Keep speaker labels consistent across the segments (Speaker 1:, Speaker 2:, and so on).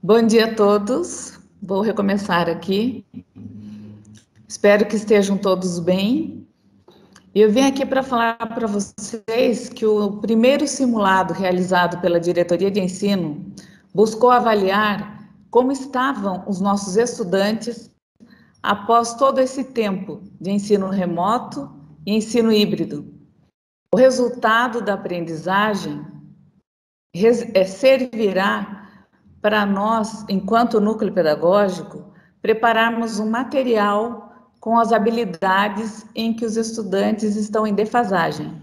Speaker 1: Bom dia a todos. Vou recomeçar aqui. Espero que estejam todos bem. Eu vim aqui para falar para vocês que o primeiro simulado realizado pela Diretoria de Ensino buscou avaliar como estavam os nossos estudantes após todo esse tempo de ensino remoto e ensino híbrido. O resultado da aprendizagem servirá para nós, enquanto núcleo pedagógico, prepararmos um material com as habilidades em que os estudantes estão em defasagem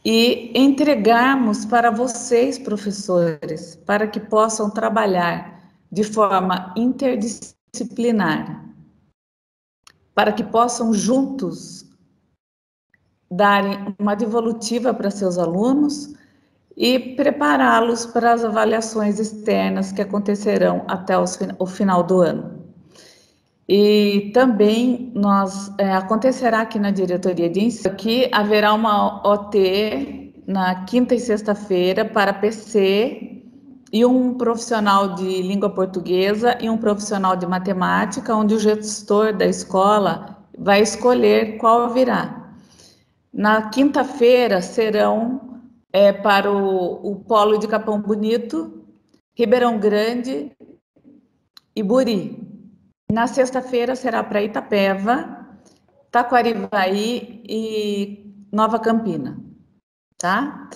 Speaker 1: e entregarmos para vocês, professores, para que possam trabalhar de forma interdisciplinar, para que possam juntos darem uma devolutiva para seus alunos e prepará-los para as avaliações externas que acontecerão até o final do ano. E também acontecerá aqui na diretoria de ensino que haverá uma OT na quinta e sexta-feira para PC e um profissional de língua portuguesa e um profissional de matemática, onde o gestor da escola vai escolher qual virá. Na quinta-feira serão para o Polo de Capão Bonito, Ribeirão Grande e Buri. Na sexta-feira será para Itapeva, Taquarivaí e Nova Campina, tá?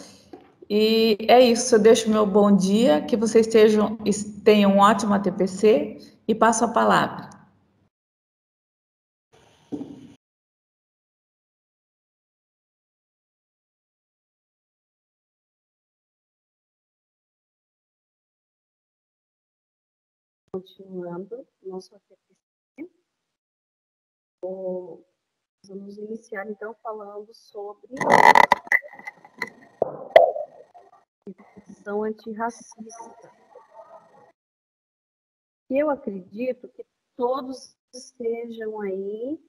Speaker 1: E é isso, eu deixo meu bom dia, que vocês tenham um ótimo ATPC e passo a palavra.
Speaker 2: Continuando nosso ATPC, vamos iniciar então falando sobre educação antirracista. Eu acredito que todos estejam aí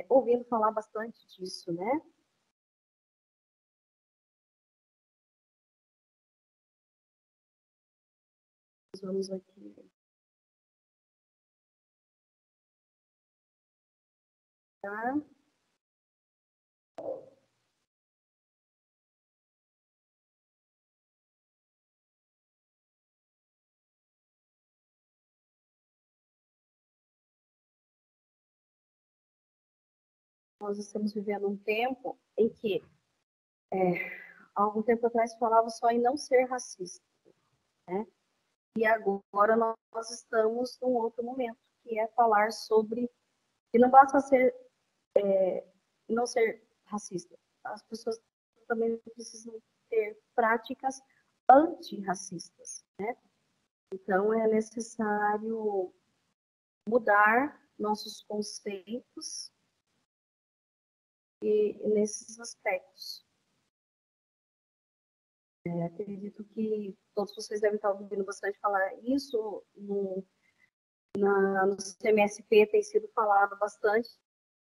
Speaker 2: ouvindo falar bastante disso, né? Vamos aqui. Tá? Nós estamos vivendo um tempo em que, há algum tempo atrás, falava só em não ser racista, né? E agora nós estamos num outro momento, que é falar sobre que não basta não ser racista. As pessoas também precisam ter práticas antirracistas, né? Então, é necessário mudar nossos conceitos nesses aspectos. Acredito que todos vocês devem estar ouvindo bastante falar isso. No CMSP tem sido falado bastante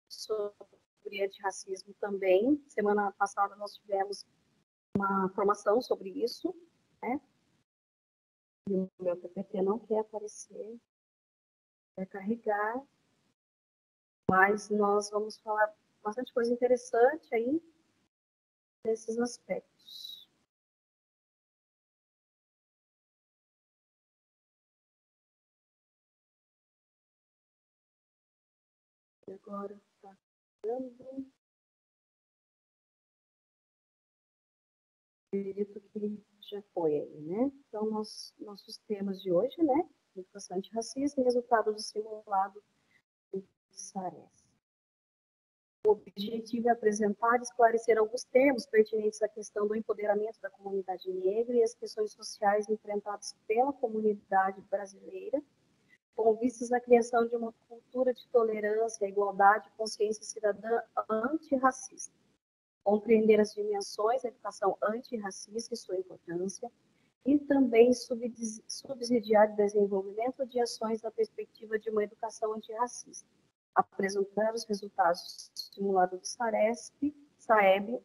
Speaker 2: sobre antirracismo também. Semana passada nós tivemos uma formação sobre isso, né? E o meu PPT não quer aparecer, quer carregar, mas nós vamos falar bastante coisa interessante aí nesses aspectos. E agora está dando. Acredito que já foi aí, né? Então, nossos temas de hoje, né? Educação antirracista e resultado do simulado do SARES. O objetivo é apresentar e esclarecer alguns termos pertinentes à questão do empoderamento da comunidade negra e as questões sociais enfrentadas pela comunidade brasileira, com vistas à criação de uma cultura de tolerância, igualdade e consciência cidadã antirracista. Compreender as dimensões da educação antirracista e sua importância, e também subsidiar o desenvolvimento de ações na perspectiva de uma educação antirracista. Apresentar os resultados do simulado do SAEB,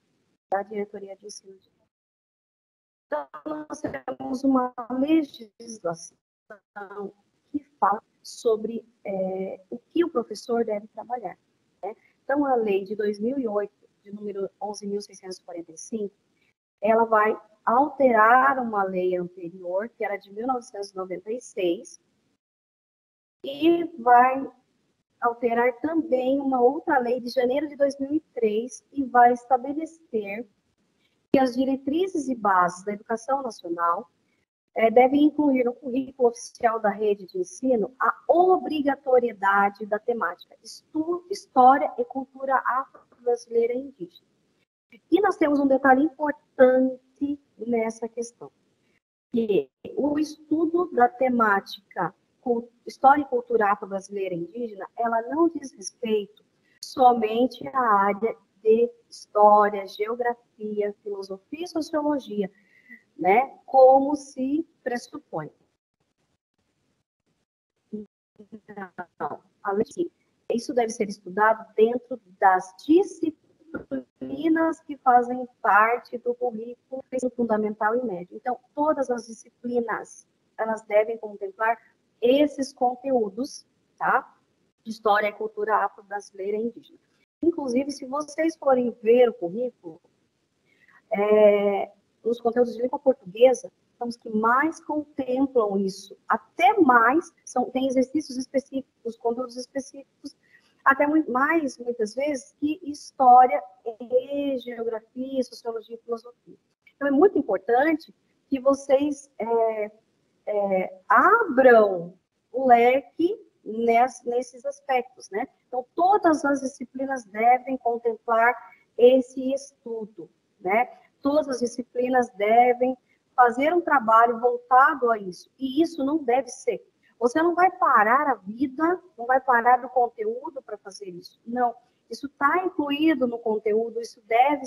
Speaker 2: da Diretoria de Ensino de Então, nós temos uma legislação que fala sobre o que o professor deve trabalhar, né? Então, a lei de 2008, de número 11.645, ela vai alterar uma lei anterior, que era de 1996, e vai alterar também uma outra lei de janeiro de 2003 e vai estabelecer que as diretrizes e bases da educação nacional devem incluir no currículo oficial da rede de ensino a obrigatoriedade da temática História e Cultura Afro-Brasileira e Indígena. E nós temos um detalhe importante nessa questão, que o estudo da temática História e Cultura Afro-Brasileira e Indígena, ela não diz respeito somente à área de História, Geografia, Filosofia e Sociologia, né, como se pressupõe. Não, além disso, isso deve ser estudado dentro das disciplinas que fazem parte do currículo fundamental e médio. Então, todas as disciplinas, elas devem contemplar esses conteúdos, tá? De História e Cultura Afro-Brasileira e Indígena. Inclusive, se vocês forem ver o currículo, os conteúdos de língua portuguesa são os que mais contemplam isso. Até mais, tem exercícios específicos, conteúdos específicos, até mais, muitas vezes, que história e geografia, sociologia e filosofia. Então, é muito importante que vocês abram o leque nesses aspectos, né? Então, todas as disciplinas devem contemplar esse estudo, né? Todas as disciplinas devem fazer um trabalho voltado a isso. E isso não deve ser. Você não vai parar a vida, não vai parar do conteúdo para fazer isso. Não. Isso está incluído no conteúdo, isso deve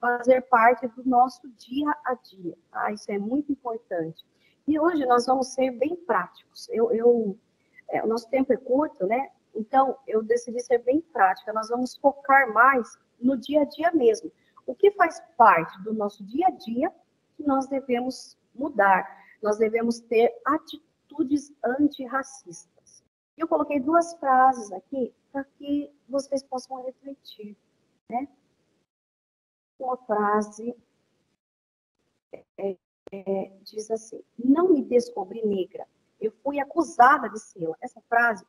Speaker 2: fazer parte do nosso dia a dia. Tá? Isso é muito importante. E hoje nós vamos ser bem práticos. O nosso tempo é curto, né? Então, eu decidi ser bem prática. Nós vamos focar mais no dia a dia mesmo. O que faz parte do nosso dia a dia que nós devemos mudar? Nós devemos ter atitudes antirracistas. Eu coloquei 2 frases aqui para que vocês possam refletir, né? Uma frase diz assim: não me descobri negra, eu fui acusada de ser. Essa frase,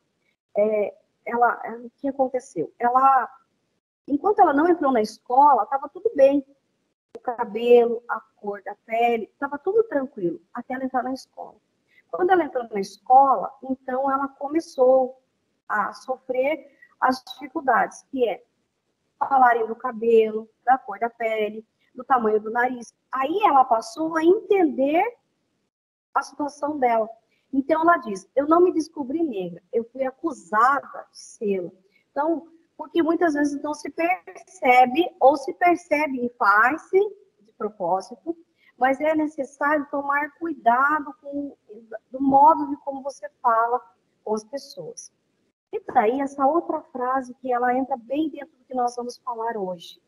Speaker 2: o que aconteceu? Enquanto ela não entrou na escola, estava tudo bem. O cabelo, a cor da pele, estava tudo tranquilo, até ela entrar na escola. Quando ela entrou na escola, então ela começou a sofrer as dificuldades, que é falarem do cabelo, da cor da pele, do tamanho do nariz. Aí ela passou a entender a situação dela. Então ela diz: eu não me descobri negra, eu fui acusada de ser. Então, porque muitas vezes não se percebe, ou se percebe e faz-se de propósito, mas é necessário tomar cuidado do modo de como você fala com as pessoas. E daí essa outra frase que ela entra bem dentro do que nós vamos falar hoje.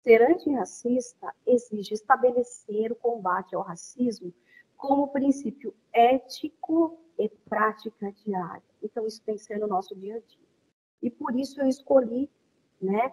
Speaker 2: Ser antirracista exige estabelecer o combate ao racismo como princípio ético e prática diária. Então, isso tem que ser no nosso dia a dia. E por isso eu escolhi, né,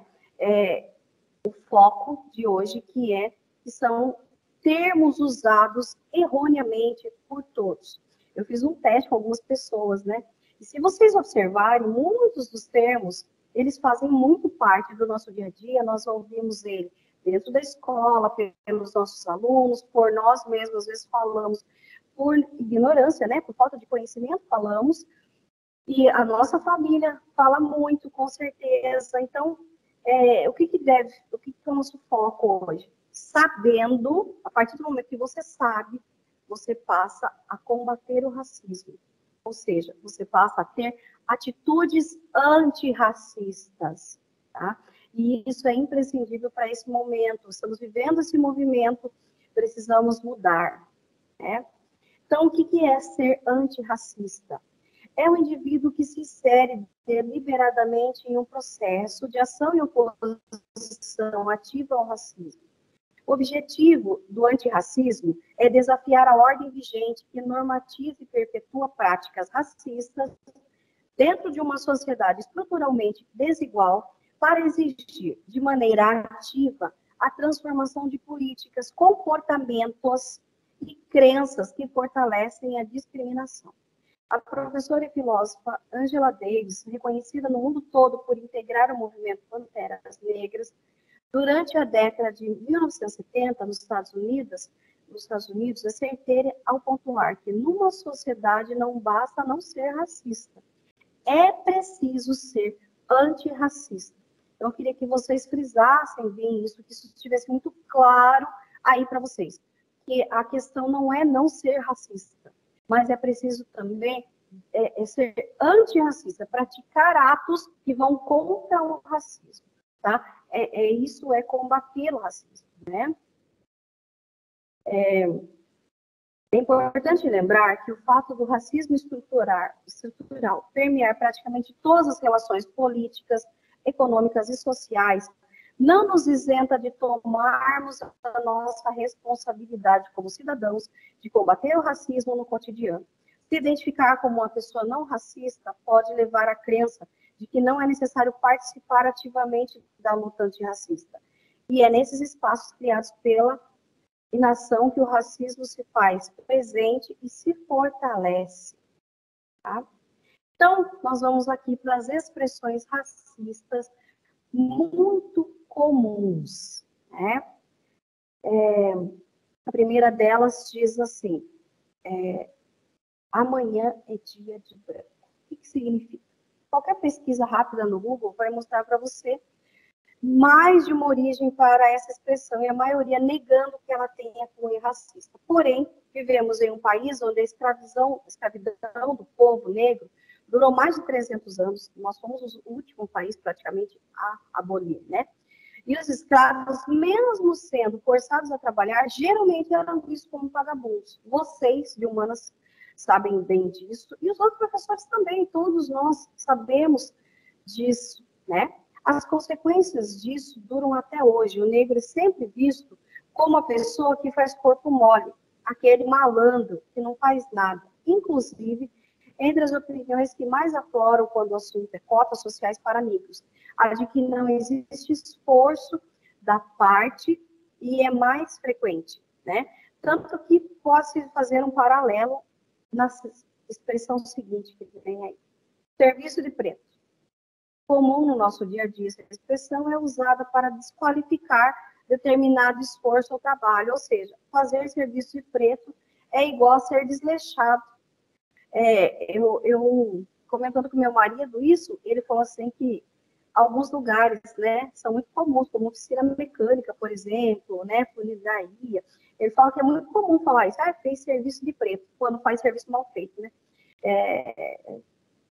Speaker 2: o foco de hoje, que são termos usados erroneamente por todos. Eu fiz um teste com algumas pessoas, né? E se vocês observarem, muitos dos termos, eles fazem muito parte do nosso dia a dia, nós ouvimos ele dentro da escola, pelos nossos alunos, por nós mesmos, às vezes falamos por ignorância, né? Por falta de conhecimento, falamos. E a nossa família fala muito, com certeza. Então, o que é o nosso foco hoje? Sabendo, a partir do momento que você sabe, você passa a combater o racismo. Ou seja, você passa a ter atitudes antirracistas, tá? E isso é imprescindível para esse momento. Estamos vivendo esse movimento, precisamos mudar, né? Então, o que é ser antirracista? É um indivíduo que se insere deliberadamente em um processo de ação e oposição ativa ao racismo, O objetivo do antirracismo é desafiar a ordem vigente que normatiza e perpetua práticas racistas dentro de uma sociedade estruturalmente desigual para exigir, de maneira ativa, a transformação de políticas, comportamentos e crenças que fortalecem a discriminação. A professora e filósofa Angela Davis, reconhecida no mundo todo por integrar o movimento Panteras Negras, durante a década de 1970, nos Estados Unidos, é certeira ao pontuar que numa sociedade não basta não ser racista, é preciso ser antirracista. Então, eu queria que vocês frisassem bem isso, que isso estivesse muito claro aí para vocês. Que a questão não é não ser racista, mas é preciso também ser antirracista, praticar atos que vão contra o racismo, tá? Isso é combater o racismo, né? É importante lembrar que o fato do racismo estrutural permear praticamente todas as relações políticas, econômicas e sociais não nos isenta de tomarmos a nossa responsabilidade como cidadãos de combater o racismo no cotidiano. Se identificar como uma pessoa não racista pode levar à crença de que não é necessário participar ativamente da luta antirracista. E é nesses espaços criados pela inação que o racismo se faz presente e se fortalece. Tá? Então, nós vamos aqui para as expressões racistas muito comuns, né? A primeira delas diz assim, amanhã é dia de branco. O que significa? Qualquer pesquisa rápida no Google vai mostrar para você mais de uma origem para essa expressão, e a maioria negando que ela tenha cunho racista. Porém, vivemos em um país onde a escravidão do povo negro durou mais de 300 anos, nós fomos o último país praticamente a abolir, né? E os escravos, mesmo sendo forçados a trabalhar, geralmente eram vistos como vagabundos. Vocês, de humanas, sabem bem disso, e os outros professores também, todos nós sabemos disso, né? As consequências disso duram até hoje. O negro é sempre visto como a pessoa que faz corpo mole, aquele malandro que não faz nada. Inclusive, entre as opiniões que mais afloram quando o assunto é cotas sociais para negros, a de que não existe esforço da parte e é mais frequente, né? Tanto que pode-se fazer um paralelo na expressão seguinte que vem aí. Serviço de preto. Comum no nosso dia a dia, essa expressão é usada para desqualificar determinado esforço ou trabalho, ou seja, fazer serviço de preto é igual a ser desleixado. Eu comentando com meu marido isso, ele falou assim que alguns lugares, né, são muito comuns, como oficina mecânica, por exemplo, né, funilaria. Ele fala que é muito comum falar isso, fez serviço de preto, quando faz serviço mal feito, né?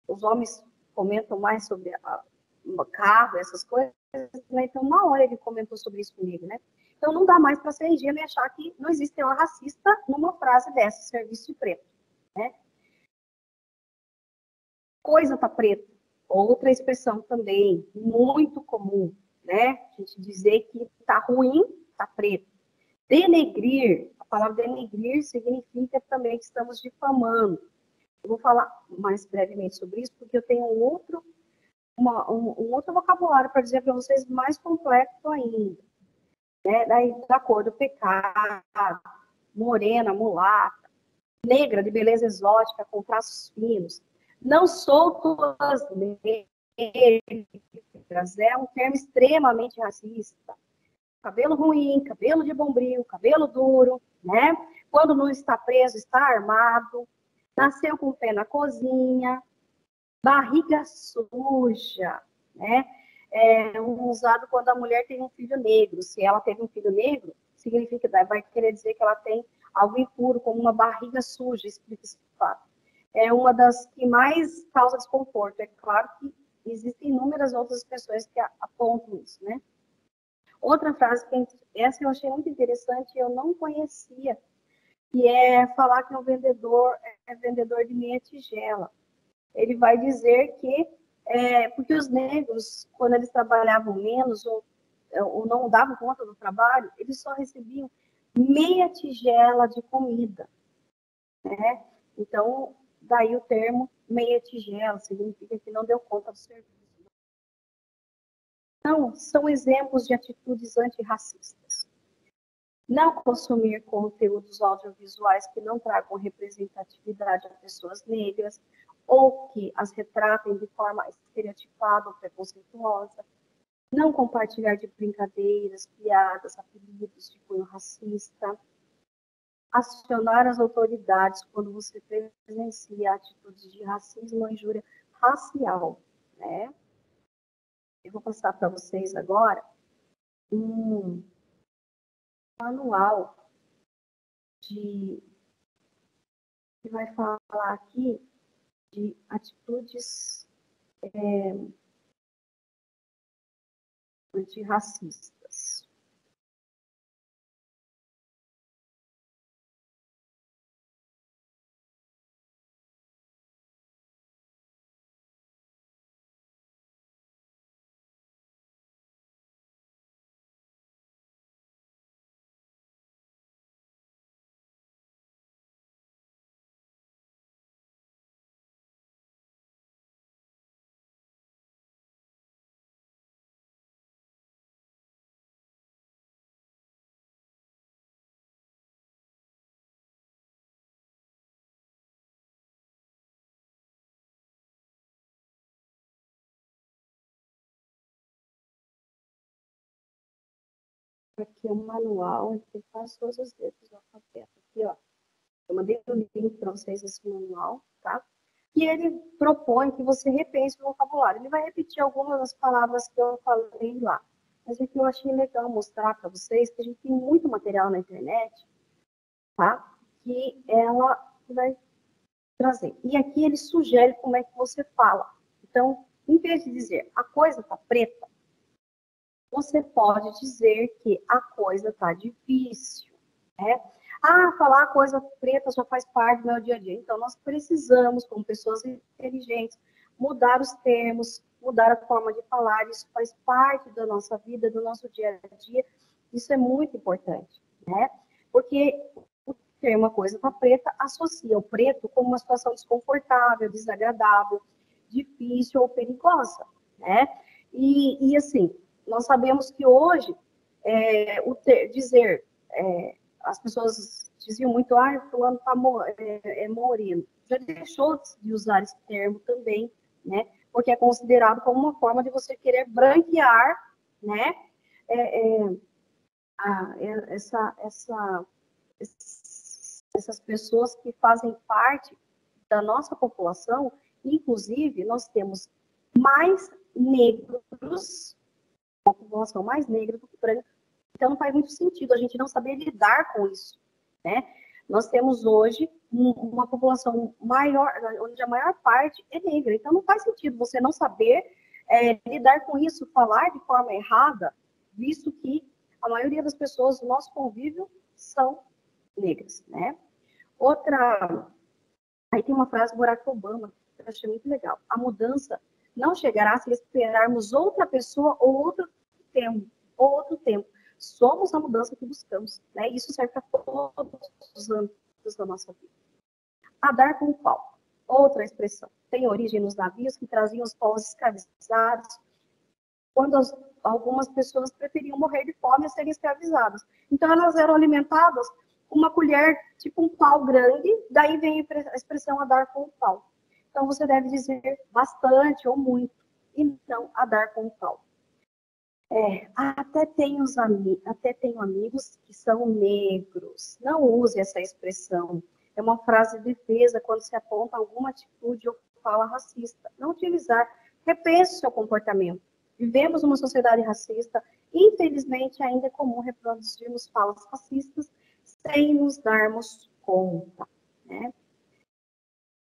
Speaker 2: Os homens comentam mais sobre carro, essas coisas, né? Então, uma hora ele comentou sobre isso comigo, né? Então, não dá mais para ser ingênuo e achar que não existe uma racista numa frase dessa, serviço de preto, né? Coisa tá preta. Outra expressão também, muito comum, né? A gente dizer que tá ruim, tá preto. Denegrir, a palavra denegrir significa também que estamos difamando. Eu vou falar mais brevemente sobre isso, porque eu tenho um outro vocabulário para dizer para vocês mais complexo ainda. Né? Daí, da cor do pecado, morena, mulata, negra, de beleza exótica, com traços finos. Não sou todas negras, é um termo extremamente racista. Cabelo ruim, cabelo de bombril, cabelo duro, né? Quando não está preso, está armado. Nasceu com o pé na cozinha, barriga suja, né? Usado quando a mulher tem um filho negro. Se ela teve um filho negro, significa, vai querer dizer que ela tem algo impuro, como uma barriga suja, explica esse fato. É uma das que mais causa desconforto. É claro que existem inúmeras outras pessoas que apontam isso, né? Outra frase, essa eu achei muito interessante, eu não conhecia, que é falar que um vendedor é vendedor de meia tigela. Ele vai dizer que, porque os negros, quando eles trabalhavam menos, ou ou não davam conta do trabalho, eles só recebiam meia tigela de comida, né? Então, daí o termo meia tigela, significa que não deu conta do serviço. Então, são exemplos de atitudes antirracistas. Não consumir conteúdos audiovisuais que não tragam representatividade a pessoas negras ou que as retratem de forma estereotipada ou preconceituosa. Não compartilhar de brincadeiras, piadas, apelidos de cunho racista. Acionar as autoridades quando você presencia atitudes de racismo ou injúria racial, né? Eu vou passar para vocês agora um manual que vai falar aqui de atitudes antirracistas. Aqui é um manual, ele tem quase todas as letras do alfabeto. Aqui, ó. Eu mandei o link para vocês esse manual, tá? E ele propõe que você repense o vocabulário. Ele vai repetir algumas das palavras que eu falei lá. Mas é que eu achei legal mostrar para vocês que a gente tem muito material na internet, tá? Que ela vai trazer. E aqui ele sugere como é que você fala. Então, em vez de dizer a coisa tá preta, você pode dizer que a coisa está difícil, né? Ah, falar coisa preta já faz parte do meu dia a dia. Então, nós precisamos, como pessoas inteligentes, mudar os termos, mudar a forma de falar. Isso faz parte da nossa vida, do nosso dia a dia. Isso é muito importante, né? Porque o termo a coisa está preta associa o preto como uma situação desconfortável, desagradável, difícil ou perigosa, né? E assim, nós sabemos que hoje, as pessoas diziam muito, fulano tá moreno. Já deixou de usar esse termo também, né? Porque é considerado como uma forma de você querer branquear, né? Essas pessoas que fazem parte da nossa população. Inclusive, nós temos mais negros, uma população mais negra do que branca. Então, não faz muito sentido a gente não saber lidar com isso, né? Nós temos hoje uma população maior, onde a maior parte é negra. Então, não faz sentido você não saber lidar com isso, falar de forma errada, visto que a maioria das pessoas do nosso convívio são negras, né? Aí tem uma frase do Barack Obama, que eu achei muito legal. A mudança não chegará se esperarmos outra pessoa ou outro tempo. Somos a mudança que buscamos, né? Isso serve para todos os âmbitos da nossa vida. A dar com pau. Outra expressão. Tem origem nos navios que traziam os povos escravizados, quando algumas pessoas preferiam morrer de fome a serem escravizadas. Então, elas eram alimentadas com uma colher, tipo um pau grande, daí vem a expressão a dar com o pau. Então, você deve dizer bastante ou muito, e não a dar com o pau. Até tenho amigos que são negros. Não use essa expressão. É uma frase de defesa quando se aponta alguma atitude ou fala racista. Não utilizar. Repense o seu comportamento. Vivemos numa sociedade racista. Infelizmente, ainda é comum reproduzirmos falas racistas sem nos darmos conta, né?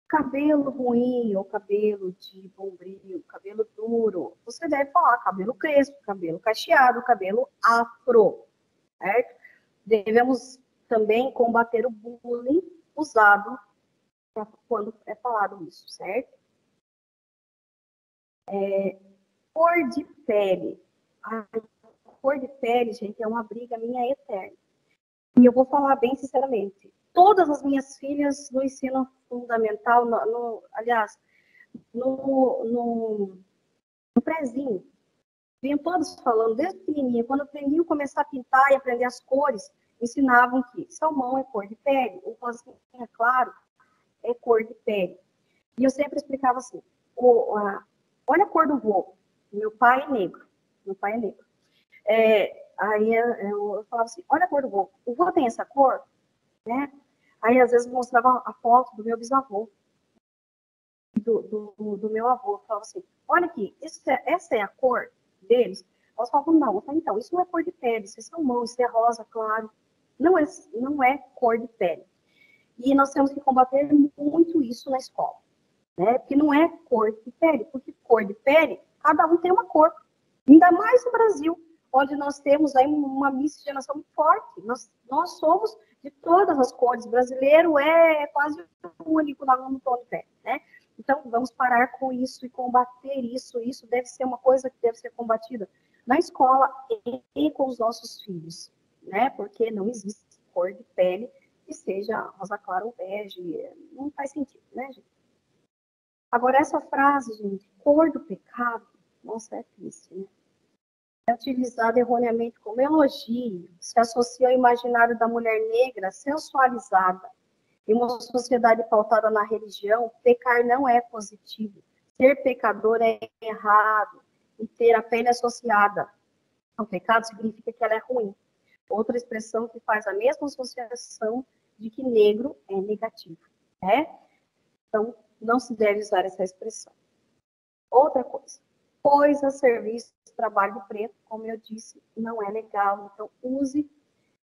Speaker 2: Cabelo ruim ou cabelo de bombril, cabelo duro, você deve falar cabelo crespo, cabelo cacheado, cabelo afro, certo? Devemos também combater o bullying usado quando é falado isso, certo? Cor de pele. cor de pele, gente, é uma briga minha eterna. E eu vou falar bem sinceramente. Todas as minhas filhas no ensino fundamental, aliás, no prézinho, vinham todos falando, desde pequenininha, quando aprendiam a começar a pintar e aprender as cores, ensinavam que salmão é cor de pele, o rosinha claro é cor de pele. E eu sempre explicava assim, olha a cor do vô, meu pai é negro, aí eu falava assim, olha a cor do vô, o vô tem essa cor, né? Aí às vezes mostrava a foto do meu bisavô, do meu avô, eu falava assim, olha aqui, essa é a cor deles. Elas falavam, não, eu falei, então, isso não é cor de pele, isso é salmão, isso é rosa, claro, não é cor de pele. E nós temos que combater muito isso na escola, né? Porque não é cor de pele, porque cor de pele, cada um tem uma cor. Ainda mais no Brasil, onde nós temos aí uma miscigenação muito forte. Nós somos de todas as cores. Brasileiro é quase o único no tom de pele, né? Então, vamos parar com isso e combater isso. Isso deve ser uma coisa que deve ser combatida na escola e com os nossos filhos, né? Porque não existe cor de pele que seja rosa clara ou bege. Não faz sentido, né, gente? Agora, essa frase, gente, cor do pecado, nossa, é triste, né? É utilizada erroneamente como elogio, se associa ao imaginário da mulher negra sensualizada. Em uma sociedade pautada na religião, pecar não é positivo. Ser pecador é errado. E ter a pele associada ao pecado significa que ela é ruim. Outra expressão que faz a mesma associação de que negro é negativo, né? Então, não se deve usar essa expressão. Outra coisa, serviço, trabalho preto, como eu disse, não é legal. Então, use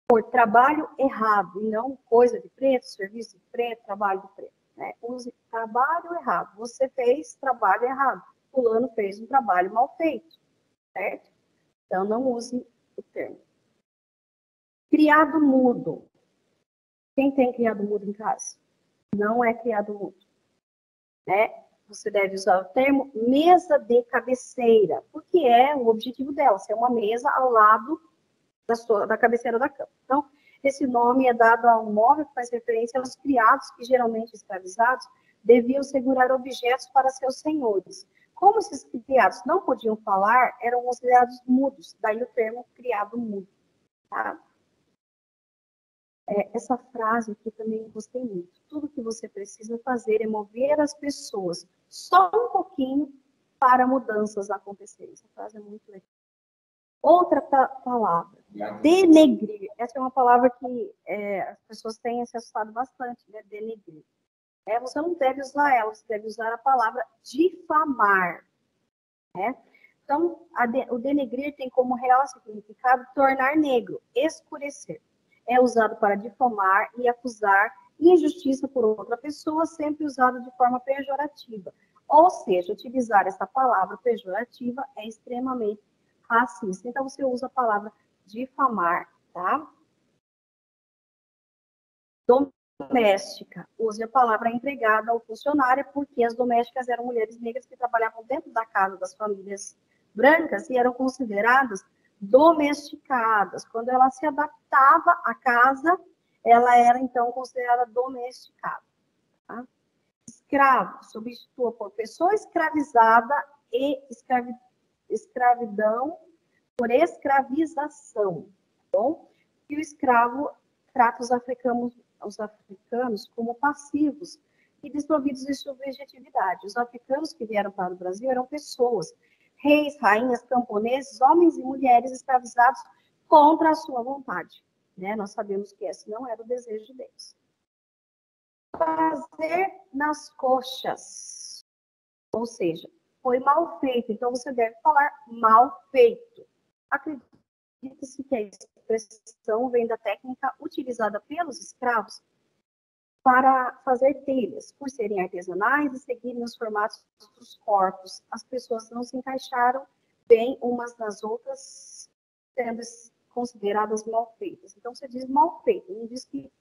Speaker 2: por trabalho errado, e não coisa de preto, serviço de preto, trabalho de preto. Né? Use trabalho errado. Você fez trabalho errado. Fulano fez um trabalho mal feito, certo? Então, não use o termo. Criado mudo. Quem tem criado mudo em casa? Não é criado mudo. Né? Você deve usar o termo mesa de cabeceira, porque é o objetivo dela, ser uma mesa ao lado da cabeceira da cama. Então, esse nome é dado a um móvel que faz referência aos criados que, geralmente escravizados, deviam segurar objetos para seus senhores. Como esses criados não podiam falar, eram considerados mudos, daí o termo criado mudo. Tá? Essa frase aqui também gostei muito. Tudo que você precisa fazer é mover as pessoas só um pouquinho para mudanças acontecerem. Essa frase é muito legal. Outra palavra, denegrir. Essa é uma palavra que as pessoas têm se assustado bastante, né? Denegrir. Você não deve usar ela, você deve usar a palavra difamar. Né? Então, o denegrir tem como real significado tornar negro, escurecer. É usado para difamar e acusar injustiça por outra pessoa, sempre usado de forma pejorativa. Ou seja, utilizar essa palavra pejorativa é extremamente racista. Então, você usa a palavra difamar, tá? Doméstica. Use a palavra empregada ou funcionária, porque as domésticas eram mulheres negras que trabalhavam dentro da casa das famílias brancas e eram consideradas domesticadas. Quando ela se adaptava à casa, ela era, então, considerada domesticada. Tá? Escravo. Substitua por pessoa escravizada e escravidão por escravização. Tá bom? E o escravo trata os africanos como passivos e desprovidos de subjetividade. Os africanos que vieram para o Brasil eram pessoas, reis, rainhas, camponeses, homens e mulheres escravizados contra a sua vontade. Né? Nós sabemos que esse não era o desejo deles. Fazer nas coxas, ou seja, foi mal feito, então você deve falar mal feito. Acredita-se que a expressão vem da técnica utilizada pelos escravos para fazer telhas, por serem artesanais e seguirem os formatos dos corpos. As pessoas não se encaixaram bem umas nas outras, sendo consideradas mal feitas. Então, você diz mal feito, não diz que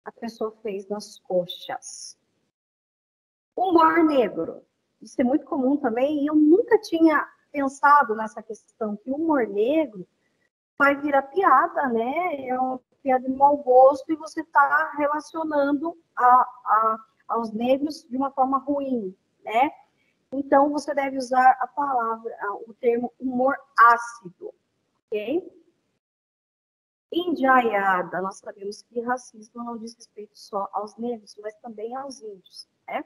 Speaker 2: a pessoa fez nas coxas. Humor negro. Isso é muito comum também, e eu nunca tinha pensado nessa questão, que o humor negro vai virar piada, né? É uma piada de mau gosto e você está relacionando aos negros de uma forma ruim, né? Então, você deve usar a palavra, o termo humor ácido, ok? Indiaiada, nós sabemos que racismo não diz respeito só aos negros, mas também aos índios, né?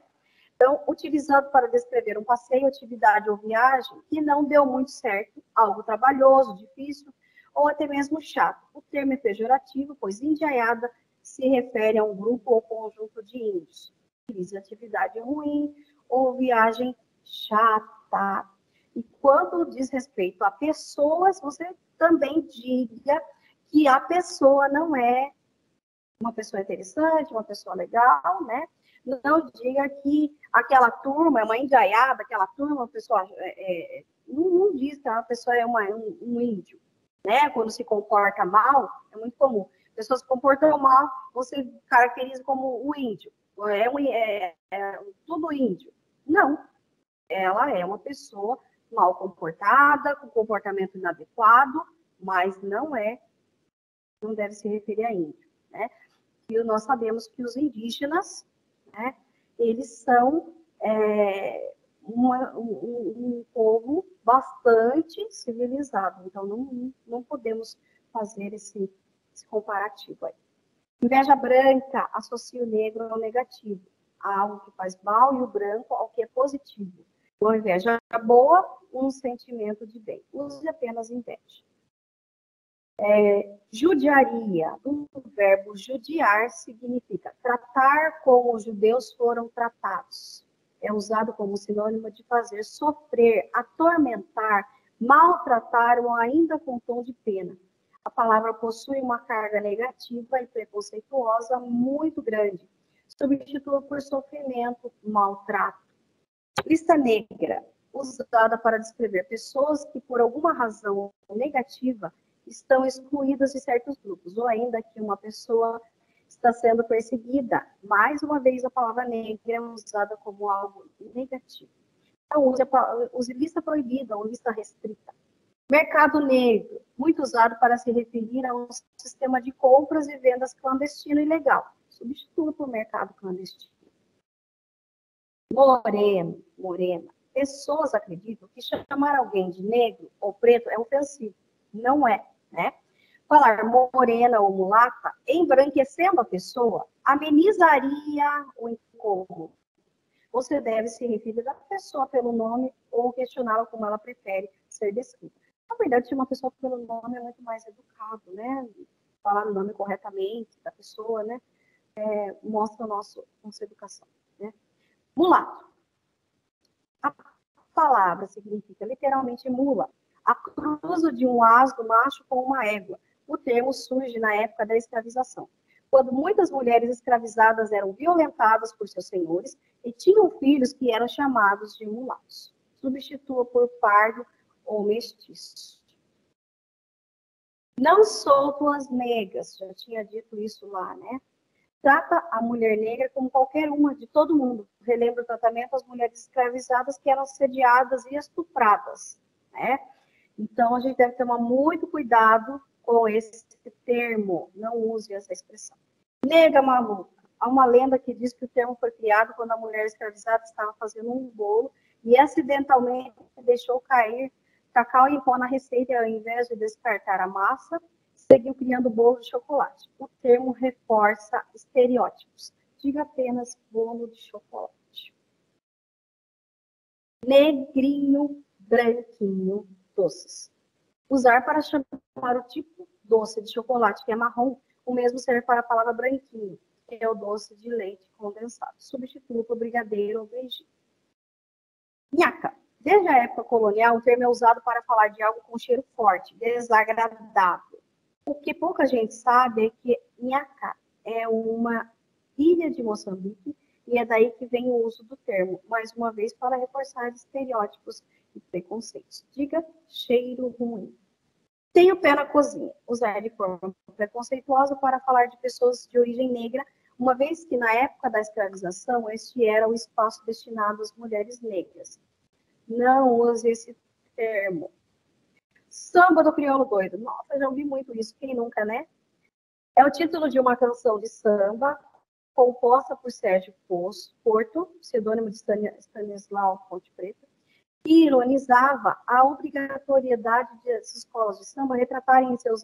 Speaker 2: Então, utilizado para descrever um passeio, atividade ou viagem que não deu muito certo, algo trabalhoso, difícil ou até mesmo chato. O termo é pejorativo, pois indiaiada se refere a um grupo ou conjunto de índios. Utiliza atividade ruim ou viagem chata. E quando diz respeito a pessoas, você também diga que a pessoa não é uma pessoa interessante, uma pessoa legal, né? Não diga que aquela turma é uma indiaiada, aquela turma, a pessoa não diz que a pessoa é um índio, né? Quando se comporta mal, é muito comum. Pessoas se comportam mal, você caracteriza como o índio. Tudo índio. Não. Ela é uma pessoa mal comportada, com comportamento inadequado, mas não deve se referir a índio, né? E nós sabemos que os indígenas, né, eles são um povo bastante civilizado, então não podemos fazer esse comparativo aí. Inveja branca associa o negro ao negativo, a algo que faz mal, e o branco ao que é positivo. Uma inveja boa, um sentimento de bem. Use apenas inveja. Judiaria, do verbo judiar, significa tratar como os judeus foram tratados. É usado como sinônimo de fazer sofrer, atormentar, maltratar ou ainda com tom de pena. A palavra possui uma carga negativa e preconceituosa muito grande. Substitua por sofrimento, maltrato. Lista negra, usada para descrever pessoas que, por alguma razão negativa, estão excluídas de certos grupos, ou ainda que uma pessoa está sendo perseguida. Mais uma vez, a palavra negra é usada como algo negativo. Então, use lista proibida ou lista restrita. Mercado negro, muito usado para se referir a um sistema de compras e vendas clandestino e ilegal. Substitua por mercado clandestino. Moreno, morena. Pessoas acreditam que chamar alguém de negro ou preto é ofensivo. Não é, né? Falar morena ou mulata, embranquecendo a pessoa, amenizaria o incômodo. Você deve se referir à pessoa pelo nome ou questioná-la como ela prefere ser descrita. Na verdade, uma pessoa pelo nome é muito mais educado, né? Falar o nome corretamente da pessoa, né? Mostra a nossa educação, né? Mulato. A palavra significa literalmente mula, a cruza de um asno macho com uma égua. O termo surge na época da escravização, quando muitas mulheres escravizadas eram violentadas por seus senhores e tinham filhos que eram chamados de mulatos. Substitua por pardo ou mestiço. Não solto as negras, já tinha dito isso lá, né? Trata a mulher negra como qualquer uma de todo mundo. Relembra o tratamento às mulheres escravizadas que eram assediadas e estupradas, né? Então, a gente deve tomar muito cuidado com esse termo. Não use essa expressão. Nega maluca. Há uma lenda que diz que o termo foi criado quando a mulher escravizada estava fazendo um bolo e acidentalmente deixou cair cacau em pó na receita e, ao invés de descartar a massa, seguiu criando bolo de chocolate. O termo reforça estereótipos. Diga apenas bolo de chocolate. Negrinho, branquinho, doces. Usar para chamar o tipo doce de chocolate, que é marrom, o mesmo serve para a palavra branquinho, que é o doce de leite condensado. Substitua por brigadeiro ou beijinho. Nhaca. Desde a época colonial, o termo é usado para falar de algo com cheiro forte, desagradável. O que pouca gente sabe é que Nhaca é uma ilha de Moçambique e é daí que vem o uso do termo, mais uma vez para reforçar estereótipos e preconceitos. Diga cheiro ruim. Tem o pé na cozinha. Usar de forma preconceituosa para falar de pessoas de origem negra, uma vez que na época da escravização este era o espaço destinado às mulheres negras. Não use esse termo. Samba do Crioulo Doido. Nossa, já ouvi muito isso, quem nunca, né? É o título de uma canção de samba composta por Sérgio Porto, pseudônimo de Stanislau Ponte Preta, que ironizava a obrigatoriedade das escolas de samba retratarem em seus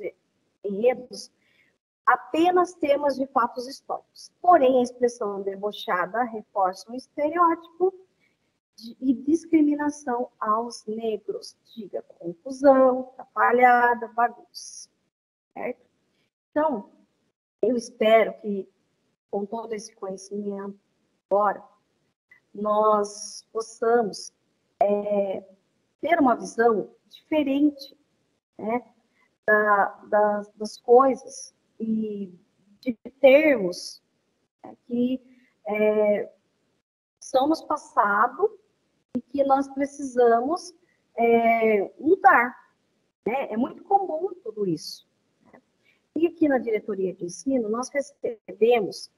Speaker 2: enredos apenas temas de fatos históricos. Porém, a expressão debochada reforça um estereótipo e discriminação aos negros. Diga confusão, atrapalhada, bagunça. Certo? Então, eu espero que, com todo esse conhecimento agora, nós possamos ter uma visão diferente, né, das coisas e de termos, né, que são nos passado e que nós precisamos mudar. Né? É muito comum tudo isso. Né? E aqui na diretoria de ensino, nós recebemos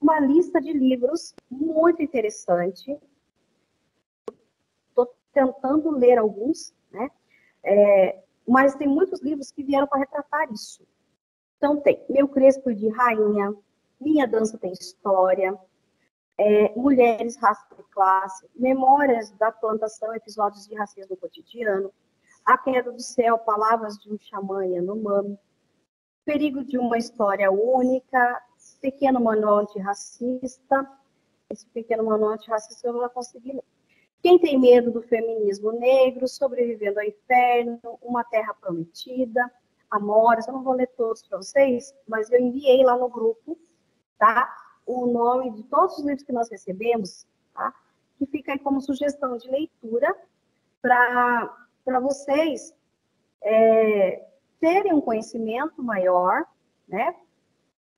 Speaker 2: uma lista de livros muito interessante. Estou tentando ler alguns, né? Mas tem muitos livros que vieram para retratar isso. Então tem Meu Crespo de Rainha, Minha Dança Tem História, Mulheres, Raça e Classe, Memórias da Plantação, Episódios de Racismo Cotidiano, A Queda do Céu, Palavras de um Xamã Yanomami, Perigo de uma História Única, Pequeno Manual Antirracista. Esse Pequeno Manual Antirracista eu não consegui ler. Quem tem medo do feminismo negro, Sobrevivendo ao Inferno, Uma Terra Prometida, Amoras. Eu não vou ler todos para vocês, mas eu enviei lá no grupo, tá? O nome de todos os livros que nós recebemos, tá? Que fica aí como sugestão de leitura para vocês terem um conhecimento maior, né?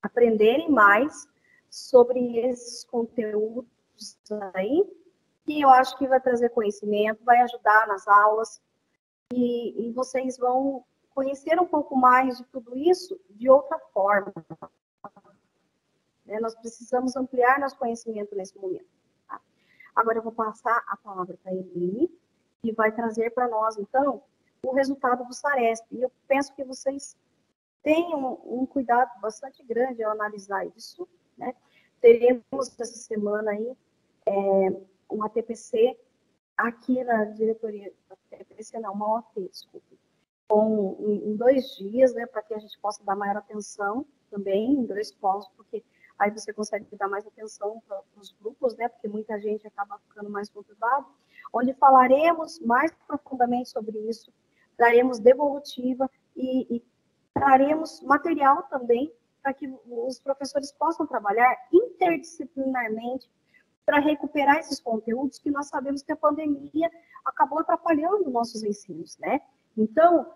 Speaker 2: Aprenderem mais sobre esses conteúdos aí, que eu acho que vai trazer conhecimento, vai ajudar nas aulas, e vocês vão conhecer um pouco mais de tudo isso de outra forma. Nós precisamos ampliar nosso conhecimento nesse momento. Tá? Agora eu vou passar a palavra para a Eline, que vai trazer para nós, então, o resultado do SARESP. E eu penso que vocês tenham um cuidado bastante grande ao analisar isso. Né? Teremos essa semana aí uma TPC aqui na diretoria, uma OT, desculpe, em 2 dias, né, para que a gente possa dar maior atenção também, em 2 polos, porque aí você consegue dar mais atenção para os grupos, né, porque muita gente acaba ficando mais conturbado, onde falaremos mais profundamente sobre isso, daremos devolutiva e traremos material também para que os professores possam trabalhar interdisciplinarmente para recuperar esses conteúdos que nós sabemos que a pandemia acabou atrapalhando nossos ensinos, né? Então,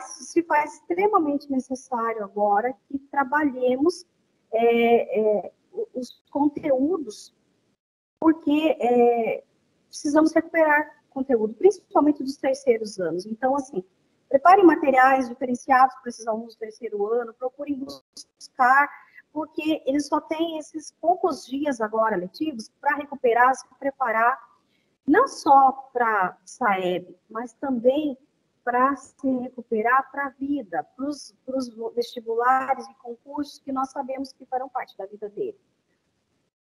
Speaker 2: se faz extremamente necessário agora que trabalhemos os conteúdos, porque precisamos recuperar conteúdo, principalmente dos terceiros anos. Então, assim, preparem materiais diferenciados para esses alunos do terceiro ano, procurem buscar, porque eles só têm esses poucos dias agora letivos para recuperar, se preparar, não só para SAEB, mas também para se recuperar para a vida, para os vestibulares e concursos que nós sabemos que farão parte da vida dele.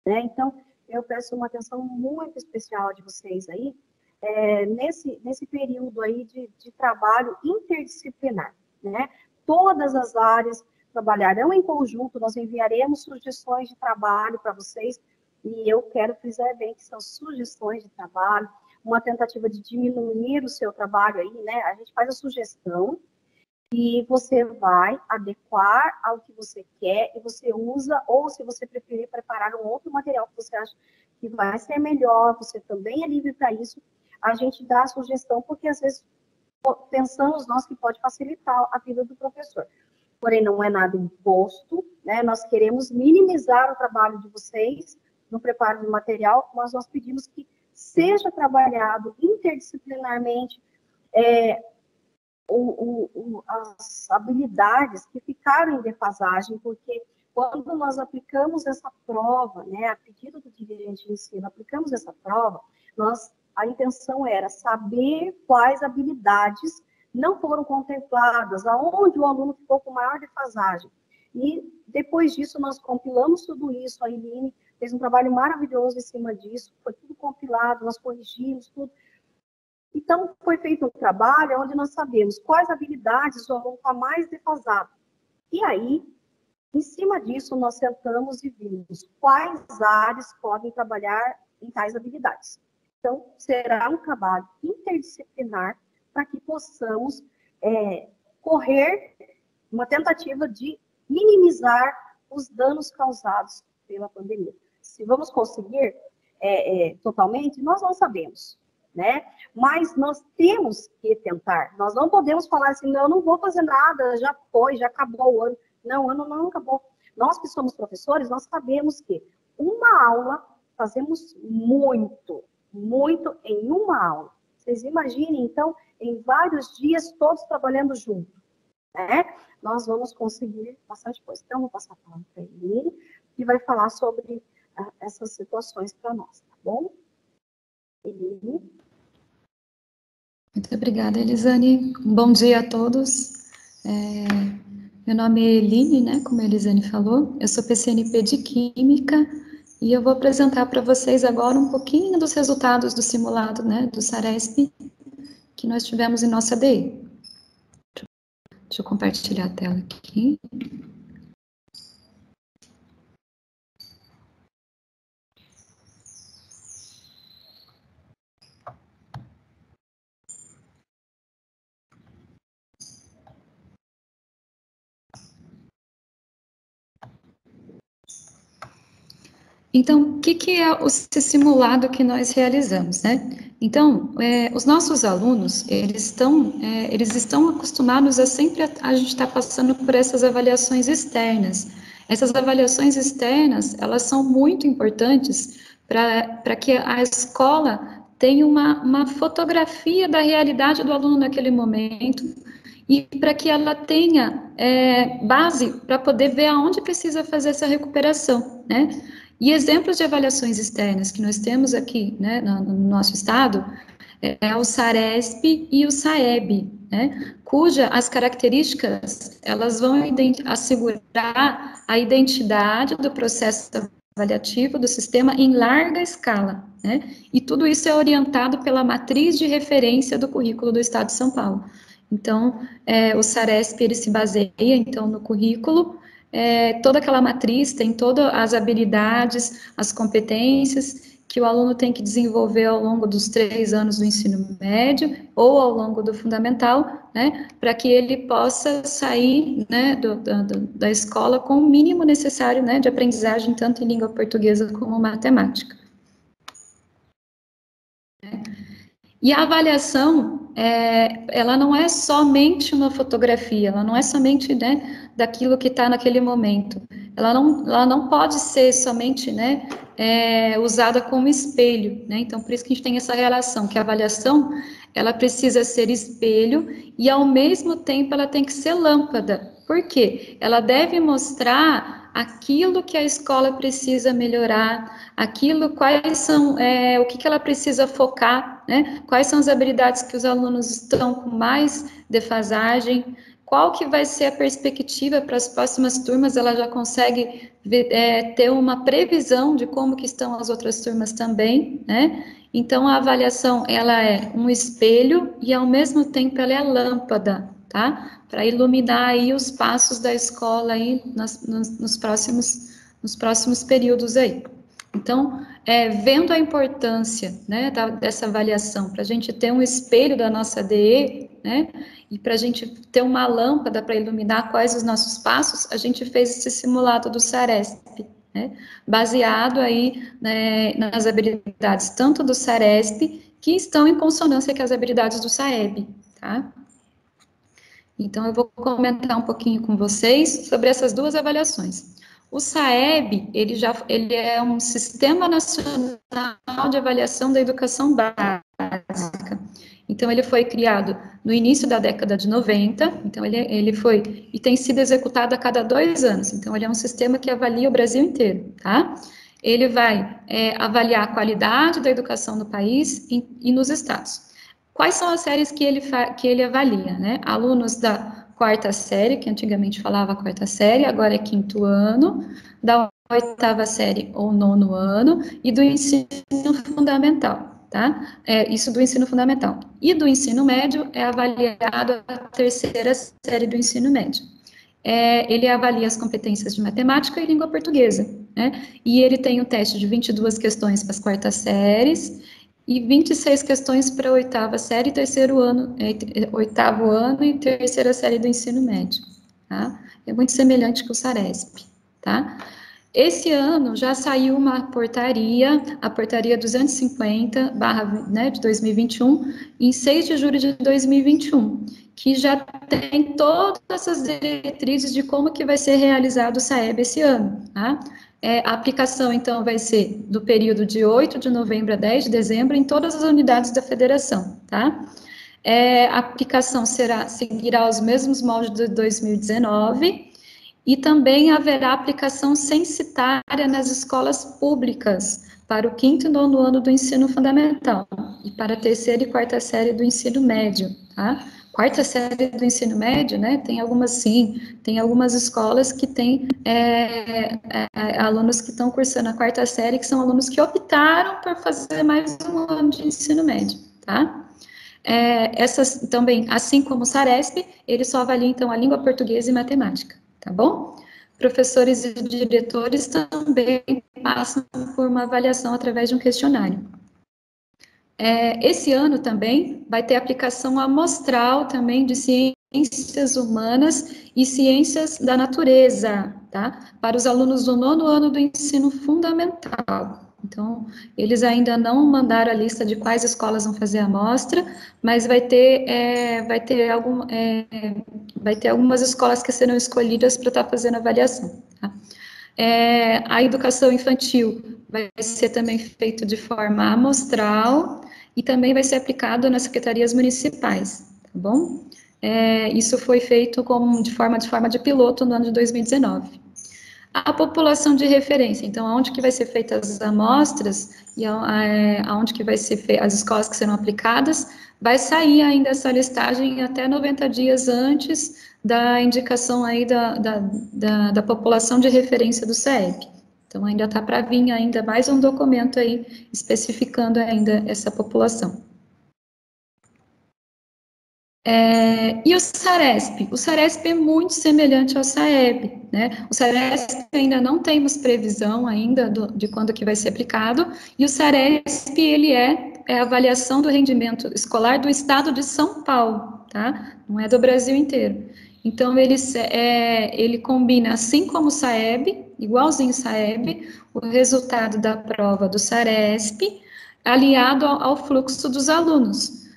Speaker 2: Né? Então, eu peço uma atenção muito especial de vocês aí, nesse período aí de trabalho interdisciplinar. Né? Todas as áreas trabalharão em conjunto, nós enviaremos sugestões de trabalho para vocês, e eu quero frisar bem que são sugestões de trabalho, uma tentativa de diminuir o seu trabalho aí, né? A gente faz a sugestão e você vai adequar ao que você quer e você usa, ou se você preferir preparar um outro material que você acha que vai ser melhor, você também é livre para isso, a gente dá a sugestão, porque às vezes pensamos nós que pode facilitar a vida do professor. Porém, não é nada imposto, né? Nós queremos minimizar o trabalho de vocês no preparo do material, mas nós pedimos que seja trabalhado interdisciplinarmente as habilidades que ficaram em defasagem, porque quando nós aplicamos essa prova, né, a pedido do dirigente de ensino, aplicamos essa prova, a intenção era saber quais habilidades não foram contempladas, aonde o aluno ficou com maior defasagem. E depois disso, nós compilamos tudo isso, a Eline fez um trabalho maravilhoso em cima disso, foi tudo compilado, nós corrigimos tudo. Então, foi feito um trabalho onde nós sabemos quais habilidades o aluno está mais defasado. E aí, em cima disso, nós sentamos e vimos quais áreas podem trabalhar em tais habilidades. Então, será um trabalho interdisciplinar para que possamos correr uma tentativa de minimizar os danos causados pela pandemia. Se vamos conseguir totalmente, nós não sabemos, né? Mas nós temos que tentar. Nós não podemos falar assim, não, eu não vou fazer nada, já foi, já acabou o ano. Não, o ano não acabou. Nós que somos professores, nós sabemos que uma aula, fazemos muito em uma aula. Vocês imaginem, então, em vários dias, todos trabalhando junto, né? Nós vamos conseguir bastante coisa. Então, vou passar a palavra para a Eline, que vai falar sobre essas situações para nós, tá bom? Eline.
Speaker 3: Muito obrigada, Elisane. Bom dia a todos. Meu nome é Eline, né, como a Elisane falou. Eu sou PCNP de Química e eu vou apresentar para vocês agora um pouquinho dos resultados do simulado, né, do SARESP que nós tivemos em nossa DE. Deixa eu compartilhar a tela aqui. Então, o que é esse simulado que nós realizamos, né? Então, os nossos alunos, eles estão acostumados a sempre a gente estar passando por essas avaliações externas. Essas avaliações externas, elas são muito importantes para que a escola tenha uma fotografia da realidade do aluno naquele momento e para que ela tenha base para poder ver aonde precisa fazer essa recuperação, né? E exemplos de avaliações externas que nós temos aqui, né, no nosso estado, é o SARESP e o SAEB, né, cuja as características, elas vão assegurar a identidade do processo avaliativo do sistema em larga escala, né, e tudo isso é orientado pela matriz de referência do currículo do Estado de São Paulo. Então, o SARESP, ele se baseia, então, no currículo. Toda aquela matriz tem todas as habilidades, as competências que o aluno tem que desenvolver ao longo dos 3 anos do ensino médio ou ao longo do fundamental, né, para que ele possa sair, né, da escola com o mínimo necessário, né, de aprendizagem, tanto em língua portuguesa como matemática. E a avaliação, ela não é somente uma fotografia, ela não é somente, né, daquilo que está naquele momento. Ela não pode ser somente, né, usada como espelho, né? Então, por isso que a gente tem essa relação, que a avaliação, ela precisa ser espelho e, ao mesmo tempo, ela tem que ser lâmpada. Por quê? Ela deve mostrar aquilo que a escola precisa melhorar, quais são, o que ela precisa focar, né? Quais são as habilidades que os alunos estão com mais defasagem, qual que vai ser a perspectiva para as próximas turmas, ela já consegue ter uma previsão de como que estão as outras turmas também, né? Então, a avaliação, ela é um espelho e, ao mesmo tempo, ela é a lâmpada, tá? Para iluminar aí os passos da escola aí nos próximos períodos aí. Então, vendo a importância, né, dessa avaliação, para a gente ter um espelho da nossa DE, né, e para a gente ter uma lâmpada para iluminar quais os nossos passos, a gente fez esse simulado do SARESP, né, baseado aí, né, nas habilidades tanto do SARESP, que estão em consonância com as habilidades do SAEB, tá? Então, eu vou comentar um pouquinho com vocês sobre essas duas avaliações. O SAEB, ele é um Sistema Nacional de Avaliação da Educação Básica. Então, ele foi criado no início da década de 90, então ele foi, e tem sido executado a cada 2 anos, então ele é um sistema que avalia o Brasil inteiro, tá? Ele vai avaliar a qualidade da educação no país e nos estados. Quais são as séries que ele avalia, né? Alunos da quarta série, que antigamente falava quarta série, agora é quinto ano, da oitava série ou nono ano, e do ensino fundamental, tá? Isso do ensino fundamental. E do ensino médio é avaliado a terceira série do ensino médio. Ele avalia as competências de matemática e língua portuguesa, né? E ele tem um teste de 22 questões para as quartas séries, e 26 questões para a oitava série, oitavo ano e terceira série do ensino médio, tá? É muito semelhante com o SARESP, tá? Esse ano já saiu uma portaria, a portaria 250, né, de 2021, em 6 de julho de 2021, que já tem todas essas diretrizes de como que vai ser realizado o SAEB esse ano, tá? A aplicação, então, vai ser do período de 8 de novembro a 10 de dezembro em todas as unidades da federação, tá? A aplicação seguirá os mesmos moldes de 2019 e também haverá aplicação censitária nas escolas públicas para o quinto e nono ano do ensino fundamental e para a terceira e quarta série do ensino médio, tá? Quarta série do ensino médio, né, tem algumas escolas que têm alunos que estão cursando a quarta série, que são alunos que optaram por fazer mais um ano de ensino médio, tá? Essas também, assim como o SARESP, ele só avalia, então, a língua portuguesa e matemática, tá bom? Professores e diretores também passam por uma avaliação através de um questionário. Esse ano também vai ter aplicação amostral também de ciências humanas e ciências da natureza, tá? Para os alunos do nono ano do ensino fundamental. Então, eles ainda não mandaram a lista de quais escolas vão fazer a amostra, mas vai ter algumas escolas que serão escolhidas para estar fazendo a avaliação, tá? A educação infantil vai ser também feito de forma amostral e também vai ser aplicado nas secretarias municipais, tá bom? Isso foi feito de forma de piloto no ano de 2019. A população de referência, então, aonde que vai ser feitas as amostras e aonde que vai ser as escolas que serão aplicadas, vai sair ainda essa listagem até 90 dias antes da indicação aí da população de referência do CEP. Então, ainda está para vir ainda mais um documento aí especificando ainda essa população. E o SARESP? O SARESP é muito semelhante ao SAEB, né? O SARESP ainda não temos previsão ainda de quando que vai ser aplicado, e o SARESP, ele é a avaliação do rendimento escolar do estado de São Paulo, tá? Não é do Brasil inteiro. Então, ele combina, assim como o SAEB, igualzinho o SAEB, o resultado da prova do SARESP, aliado ao fluxo dos alunos.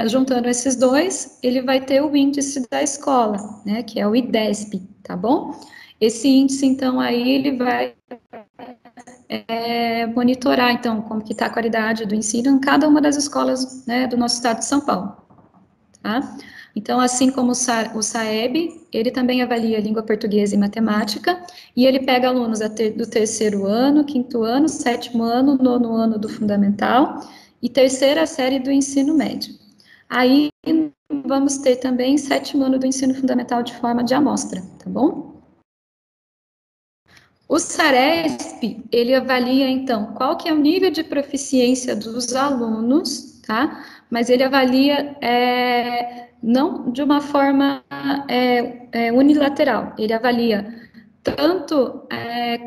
Speaker 3: Juntando esses dois, ele vai ter o índice da escola, né, que é o IDESP, tá bom? Esse índice, então, aí ele vai monitorar, então, como que está a qualidade do ensino em cada uma das escolas, né, do nosso estado de São Paulo, tá? Então, assim como o SAEB, ele também avalia língua portuguesa e matemática, e ele pega alunos do terceiro ano, quinto ano, sétimo ano, nono ano do fundamental, e terceira série do ensino médio. Aí, vamos ter também sétimo ano do ensino fundamental de forma de amostra, tá bom? O SARESP, ele avalia, então, qual que é o nível de proficiência dos alunos, tá? Mas ele avalia não de uma forma unilateral, ele avalia tanto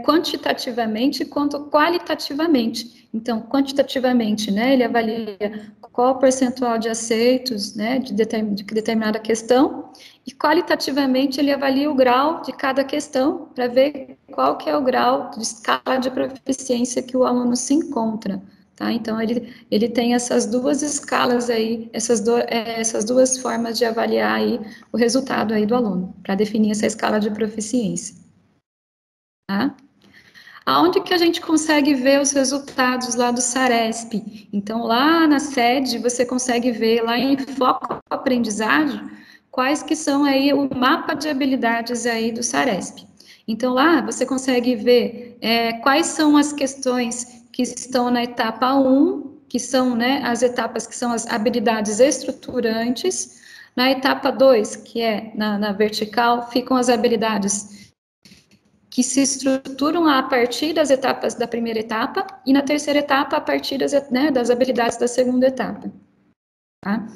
Speaker 3: quantitativamente quanto qualitativamente. Então, quantitativamente, né, ele avalia qual o percentual de aceitos, né, de determinada questão, e qualitativamente ele avalia o grau de cada questão, para ver qual que é o grau de escala de proficiência que o aluno se encontra, tá? Então, ele tem essas duas escalas aí, essas duas formas de avaliar aí o resultado aí do aluno, para definir essa escala de proficiência. Tá? Aonde que a gente consegue ver os resultados lá do SARESP? Então, lá na sede, você consegue ver lá em foco aprendizagem, quais que são aí o mapa de habilidades aí do SARESP. Então, lá você consegue ver quais são as questões que estão na etapa 1, que são, né, as etapas que são as habilidades estruturantes. Na etapa 2, que é na vertical, ficam as habilidades que se estruturam a partir das etapas da primeira etapa, e na terceira etapa, a partir das habilidades da segunda etapa. Tá?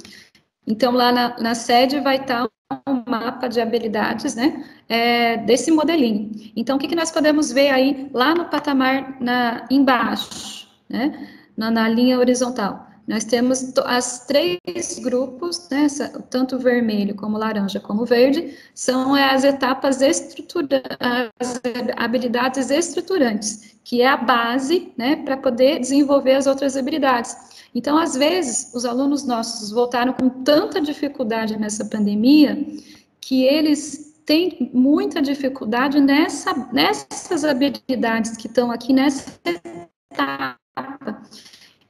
Speaker 3: Então, lá na sede vai estar um mapa de habilidades, né, desse modelinho. Então, o que nós podemos ver aí, lá no patamar embaixo, né, na linha horizontal? Nós temos as 3 grupos, né, tanto vermelho como laranja como verde, são as etapas estruturantes, as habilidades estruturantes, que é a base, né, para poder desenvolver as outras habilidades. Então, às vezes, os alunos nossos voltaram com tanta dificuldade nessa pandemia, que eles têm muita dificuldade nessas habilidades que estão aqui nessa etapa.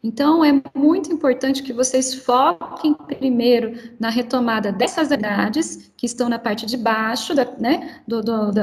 Speaker 3: Então, é muito importante que vocês foquem primeiro na retomada dessas habilidades, que estão na parte de baixo, né,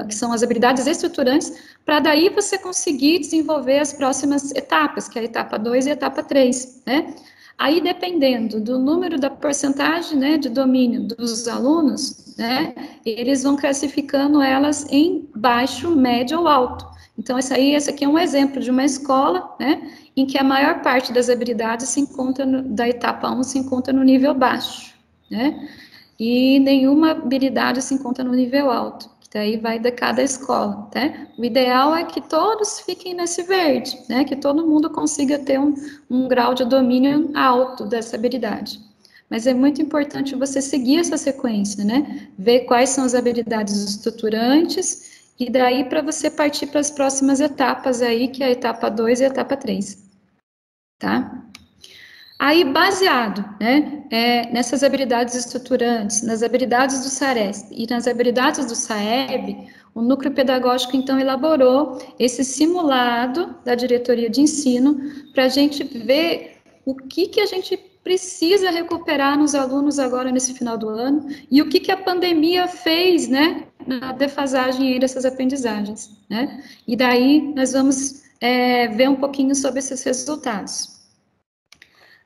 Speaker 3: que são as habilidades estruturantes, para daí você conseguir desenvolver as próximas etapas, que é a etapa 2 e a etapa 3, né? Aí, dependendo do número da porcentagem, né, de domínio dos alunos, né, eles vão classificando elas em baixo, médio ou alto. Então, esse aqui é um exemplo de uma escola, né, em que a maior parte das habilidades se encontra da etapa 1 se encontra no nível baixo, né, e nenhuma habilidade se encontra no nível alto, que daí vai de cada escola, né. O ideal é que todos fiquem nesse verde, né, que todo mundo consiga ter um grau de domínio alto dessa habilidade. Mas é muito importante você seguir essa sequência, né, ver quais são as habilidades estruturantes, e daí para você partir para as próximas etapas aí, que é a etapa 2 e a etapa 3, tá? Aí, baseado, né, nessas habilidades estruturantes, nas habilidades do SARESP e nas habilidades do SAEB, o Núcleo Pedagógico, então, elaborou esse simulado da diretoria de ensino para a gente ver o que a gente precisa recuperar nos alunos agora nesse final do ano e o que a pandemia fez, né, na defasagem aí dessas aprendizagens, né? E daí nós vamos ver um pouquinho sobre esses resultados.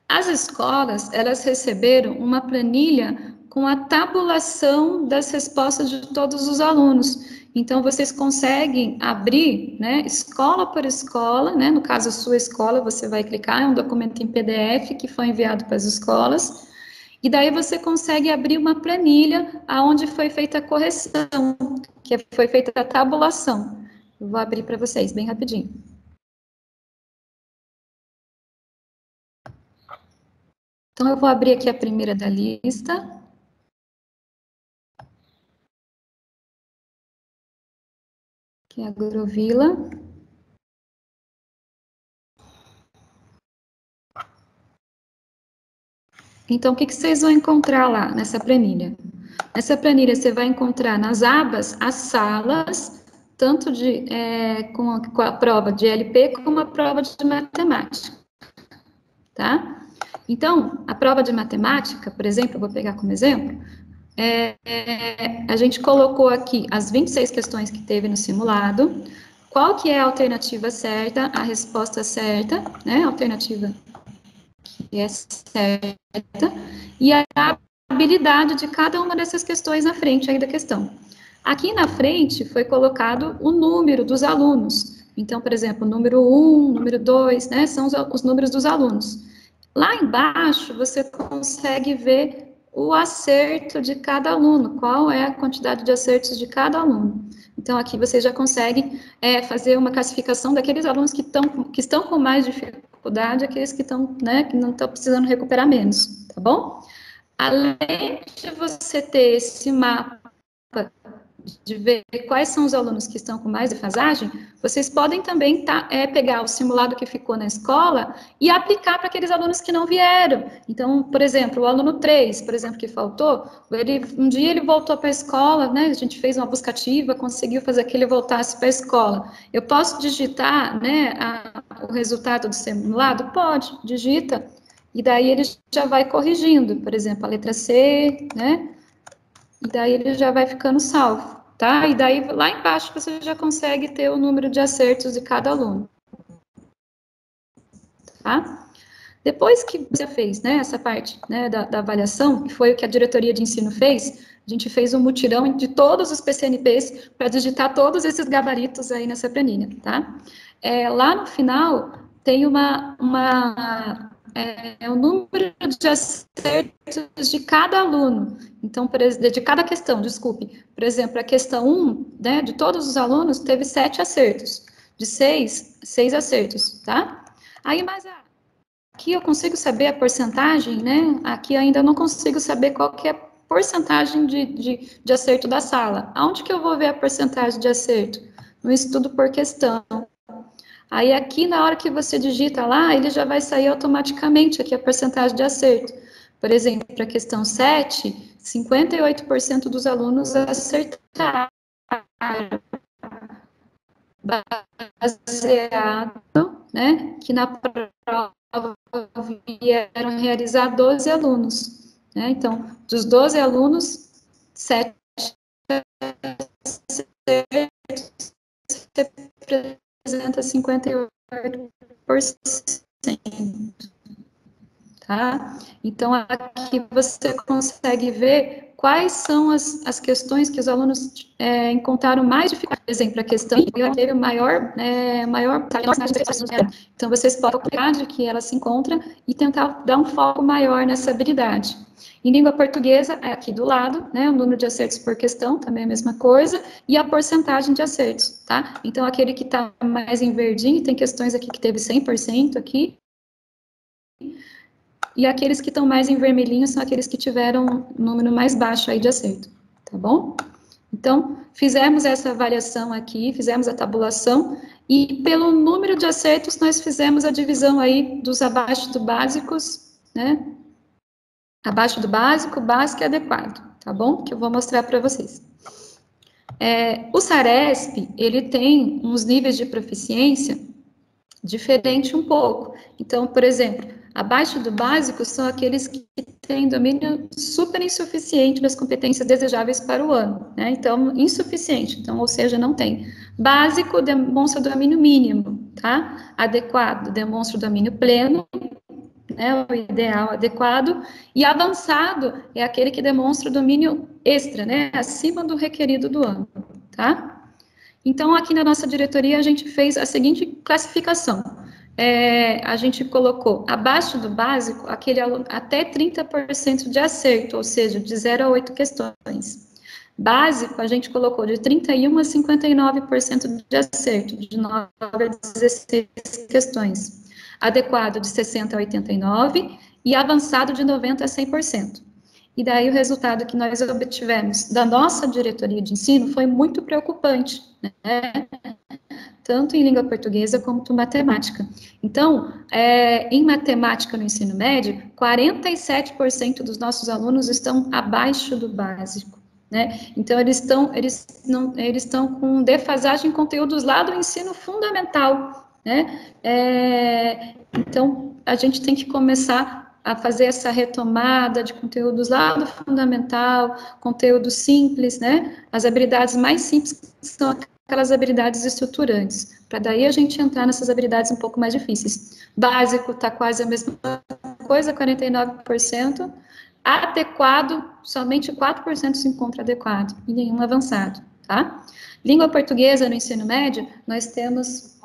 Speaker 3: As escolas, elas receberam uma planilha com a tabulação das respostas de todos os alunos. Então, vocês conseguem abrir, né, escola por escola, né, no caso, a sua escola, você vai clicar, é um documento em PDF que foi enviado para as escolas, e daí você consegue abrir uma planilha aonde foi feita a correção, que foi feita a tabulação. Eu vou abrir para vocês, bem rapidinho. Então, eu vou abrir aqui a primeira da lista. Que é a Agrovila. Então, o que vocês vão encontrar lá nessa planilha? Nessa planilha, você vai encontrar nas abas as salas, tanto com a prova de LP, como a prova de matemática, tá? Então, a prova de matemática, por exemplo, eu vou pegar como exemplo, a gente colocou aqui as 26 questões que teve no simulado, qual que é a alternativa certa, a resposta certa, né, a alternativa que é certa, e a habilidade de cada uma dessas questões na frente aí da questão. Aqui na frente foi colocado o número dos alunos. Então, por exemplo, número 1, número 2, né, são os números dos alunos. Lá embaixo, você consegue ver o acerto de cada aluno, qual é a quantidade de acertos de cada aluno. Então, aqui você já consegue fazer uma classificação daqueles alunos que estão com mais dificuldade, aqueles que estão, né, que não estão precisando recuperar menos, tá bom? Além de você ter esse mapa de ver quais são os alunos que estão com mais defasagem, vocês podem também pegar o simulado que ficou na escola e aplicar para aqueles alunos que não vieram. Então, por exemplo, o aluno 3, por exemplo, que faltou, um dia ele voltou para a escola, né, a gente fez uma busca ativa, conseguiu fazer que ele voltasse para a escola. Eu posso digitar, né, o resultado do simulado? Pode, digita, e daí ele já vai corrigindo, por exemplo, a letra C, né, e daí ele já vai ficando salvo, tá? E daí lá embaixo você já consegue ter o número de acertos de cada aluno, tá? Depois que você fez, né, essa parte, né, da avaliação, que foi o que a diretoria de ensino fez, a gente fez um mutirão de todos os PCNPs para digitar todos esses gabaritos aí nessa planilha, tá? Lá no final, tem o número de acertos de cada aluno. Então, de cada questão, desculpe. Por exemplo, a questão 1, né, de todos os alunos, teve 7 acertos. De 6 acertos, tá? Aí, mas aqui eu consigo saber a porcentagem, né? Aqui ainda não consigo saber qual que é a porcentagem de acerto da sala. Aonde que eu vou ver a porcentagem de acerto? No estudo por questão. Aí aqui, na hora que você digita lá, ele já vai sair automaticamente aqui a porcentagem de acerto. Por exemplo, para a questão 7, 58% dos alunos acertaram, baseado, né, que na prova vieram realizar 12 alunos, né? Então, dos 12 alunos, 7 representa 58%, tá? Então, aqui você consegue ver quais são as questões que os alunos encontraram mais dificuldade. Por exemplo, a questão que teve o maior então, vocês podem colocar de que ela se encontra e tentar dar um foco maior nessa habilidade. Em língua portuguesa, é aqui do lado, né, o número de acertos por questão, também é a mesma coisa, e a porcentagem de acertos, tá? Então, aquele que está mais em verdinho, tem questões aqui que teve 100% aqui, e aqueles que estão mais em vermelhinho são aqueles que tiveram um número mais baixo aí de acerto, tá bom? Então, fizemos essa avaliação aqui, fizemos a tabulação, e pelo número de acertos, nós fizemos a divisão aí dos abaixo do básicos, né? Abaixo do básico, básico e adequado, tá bom? Que eu vou mostrar para vocês. O SARESP, ele tem uns níveis de proficiência diferente um pouco. Então, por exemplo, abaixo do básico são aqueles que têm domínio super insuficiente das competências desejáveis para o ano, né? Então, insuficiente, então, ou seja, não tem. Básico demonstra domínio mínimo, tá? Adequado demonstra domínio pleno, né, o ideal adequado, e avançado é aquele que demonstra domínio extra, né, acima do requerido do ano, tá? Então, aqui na nossa diretoria, a gente fez a seguinte classificação. A gente colocou abaixo do básico, aquele aluno até 30% de acerto, ou seja, de 0 a 8 questões. Básico, a gente colocou de 31% a 59% de acerto, de 9 a 16 questões. Adequado, de 60% a 89%, e avançado, de 90% a 100%. E daí o resultado que nós obtivemos da nossa diretoria de ensino foi muito preocupante, né? Tanto em língua portuguesa quanto em matemática. Então, em matemática no ensino médio, 47% dos nossos alunos estão abaixo do básico, né? Então, eles estão com defasagem em conteúdos lá do ensino fundamental, né? Então, a gente tem que começar a fazer essa retomada de conteúdos lá do fundamental, conteúdo simples, né? As habilidades mais simples são aquelas habilidades estruturantes, para daí a gente entrar nessas habilidades um pouco mais difíceis. Básico está quase a mesma coisa, 49%. Adequado, somente 4% se encontra adequado, e nenhum avançado, tá? Língua portuguesa no ensino médio, nós temos...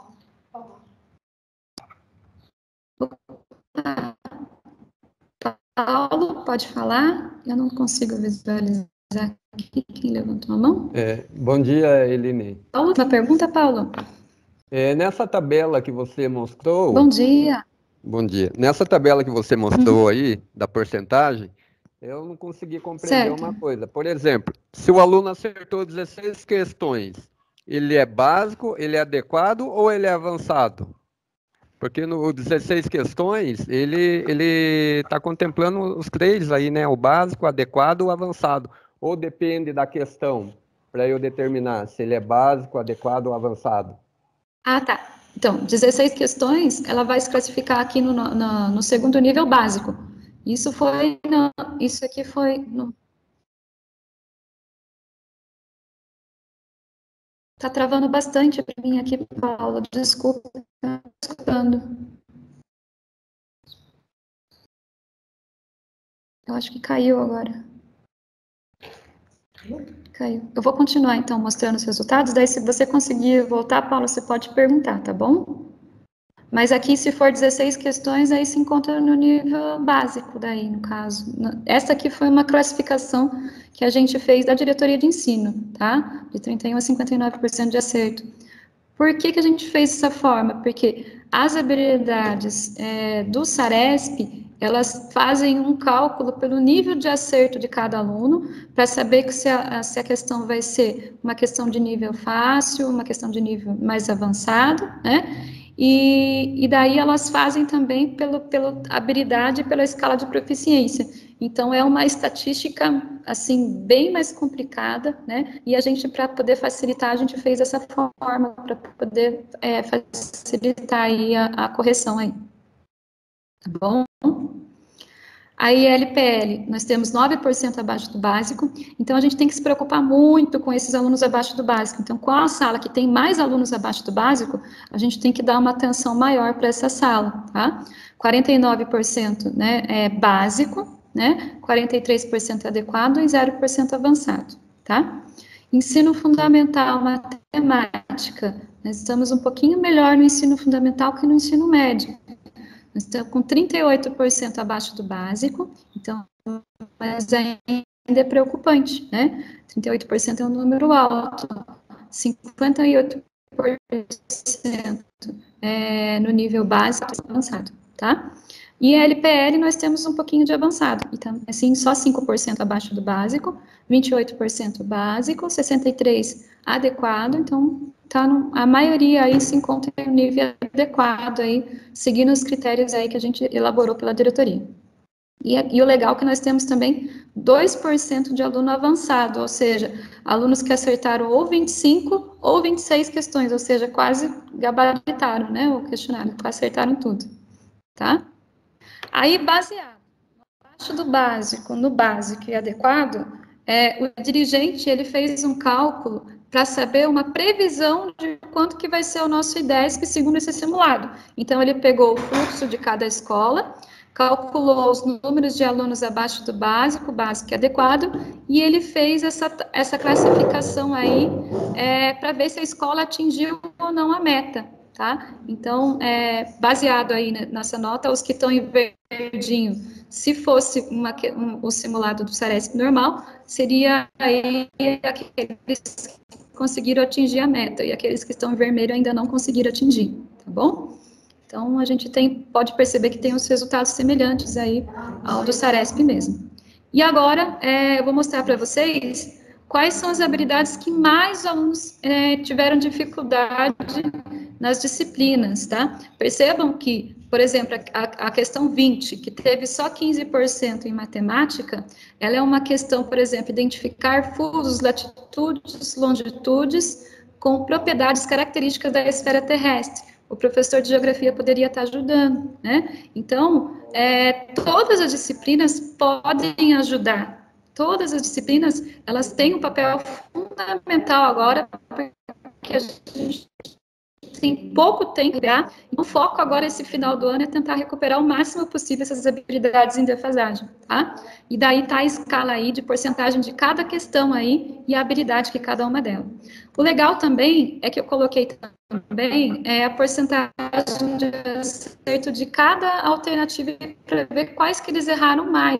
Speaker 3: Paulo, pode falar? Eu não consigo visualizar aqui. Quem levantou a mão?
Speaker 4: Bom dia, Eline.
Speaker 3: Paulo, uma pergunta, Paulo?
Speaker 4: Nessa tabela que você mostrou...
Speaker 3: Bom dia.
Speaker 4: Bom dia. Nessa tabela que você mostrou aí, da porcentagem, eu não consegui compreender uma coisa. Por exemplo, se o aluno acertou 16 questões, ele é básico, ele é adequado ou ele é avançado? Porque no 16 questões, ele está contemplando os três aí, né? O básico, o adequado e o avançado. Ou depende da questão, para eu determinar se ele é básico, adequado ou avançado.
Speaker 3: Ah, tá. Então, 16 questões, ela vai se classificar aqui no segundo nível básico. Isso aqui foi... Tá travando bastante para mim aqui, Paulo. Desculpa, tá escutando. Eu acho que caiu agora. Caiu. Eu vou continuar, então, mostrando os resultados. Daí, se você conseguir voltar, Paula, você pode perguntar, tá bom? Mas aqui, se for 16 questões, aí se encontra no nível básico, daí, no caso. Essa aqui foi uma classificação que a gente fez da diretoria de ensino, tá? De 31% a 59% de acerto. Por que a gente fez dessa forma? Porque as habilidades do SARESP, elas fazem um cálculo pelo nível de acerto de cada aluno, para saber se a questão vai ser uma questão de nível fácil, uma questão de nível mais avançado, né? E daí elas fazem também pela habilidade e pela escala de proficiência. Então, é uma estatística, assim, bem mais complicada, né? E a gente, para poder facilitar, a gente fez dessa forma, para poder facilitar aí a correção aí. Tá bom? Aí, LPL, nós temos 9% abaixo do básico, então a gente tem que se preocupar muito com esses alunos abaixo do básico. Então, qual a sala que tem mais alunos abaixo do básico, a gente tem que dar uma atenção maior para essa sala, tá? 49%, né, é básico, né? 43% adequado e 0% avançado, tá? Ensino fundamental, matemática, nós estamos um pouquinho melhor no ensino fundamental que no ensino médio. Nós estamos com 38% abaixo do básico, então, mas ainda é preocupante, né? 38% é um número alto, 58% no nível básico avançado, tá? E a LPL nós temos um pouquinho de avançado, então, assim, só 5% abaixo do básico, 28% básico, 63% adequado, então, a maioria aí se encontra em um nível adequado aí, seguindo os critérios aí que a gente elaborou pela diretoria. E o legal é que nós temos também 2% de aluno avançado, ou seja, alunos que acertaram ou 25 ou 26 questões, ou seja, quase gabaritaram, né, o questionário, acertaram tudo, tá? Aí, baseado abaixo do básico, no básico e adequado, o dirigente, ele fez um cálculo para saber uma previsão de quanto que vai ser o nosso IDESP segundo esse simulado. Então, ele pegou o fluxo de cada escola, calculou os números de alunos abaixo do básico e adequado, e ele fez essa classificação aí para ver se a escola atingiu ou não a meta, tá? Então, baseado aí nessa nota, os que estão em verdinho, se fosse o simulado do SARESP normal, seria aí aqueles que conseguiram atingir a meta, e aqueles que estão em vermelho ainda não conseguiram atingir, tá bom? Então, a gente pode perceber que tem os resultados semelhantes aí ao do SARESP mesmo. E agora, eu vou mostrar para vocês quais são as habilidades que mais alunos tiveram dificuldade nas disciplinas, tá? Percebam que, por exemplo, a questão 20, que teve só 15% em matemática, ela é uma questão, por exemplo, identificar fusos, latitudes, longitudes com propriedades características da esfera terrestre. O professor de geografia poderia estar ajudando, né? Então, todas as disciplinas podem ajudar. Todas as disciplinas, elas têm um papel fundamental agora, porque a gente tem pouco tempo, tá? E o foco agora, esse final do ano, é tentar recuperar o máximo possível essas habilidades em defasagem, tá? E daí tá a escala aí de porcentagem de cada questão aí e a habilidade que cada uma delas. O legal também é que eu coloquei também a porcentagem de acerto de cada alternativa para ver quais que eles erraram mais.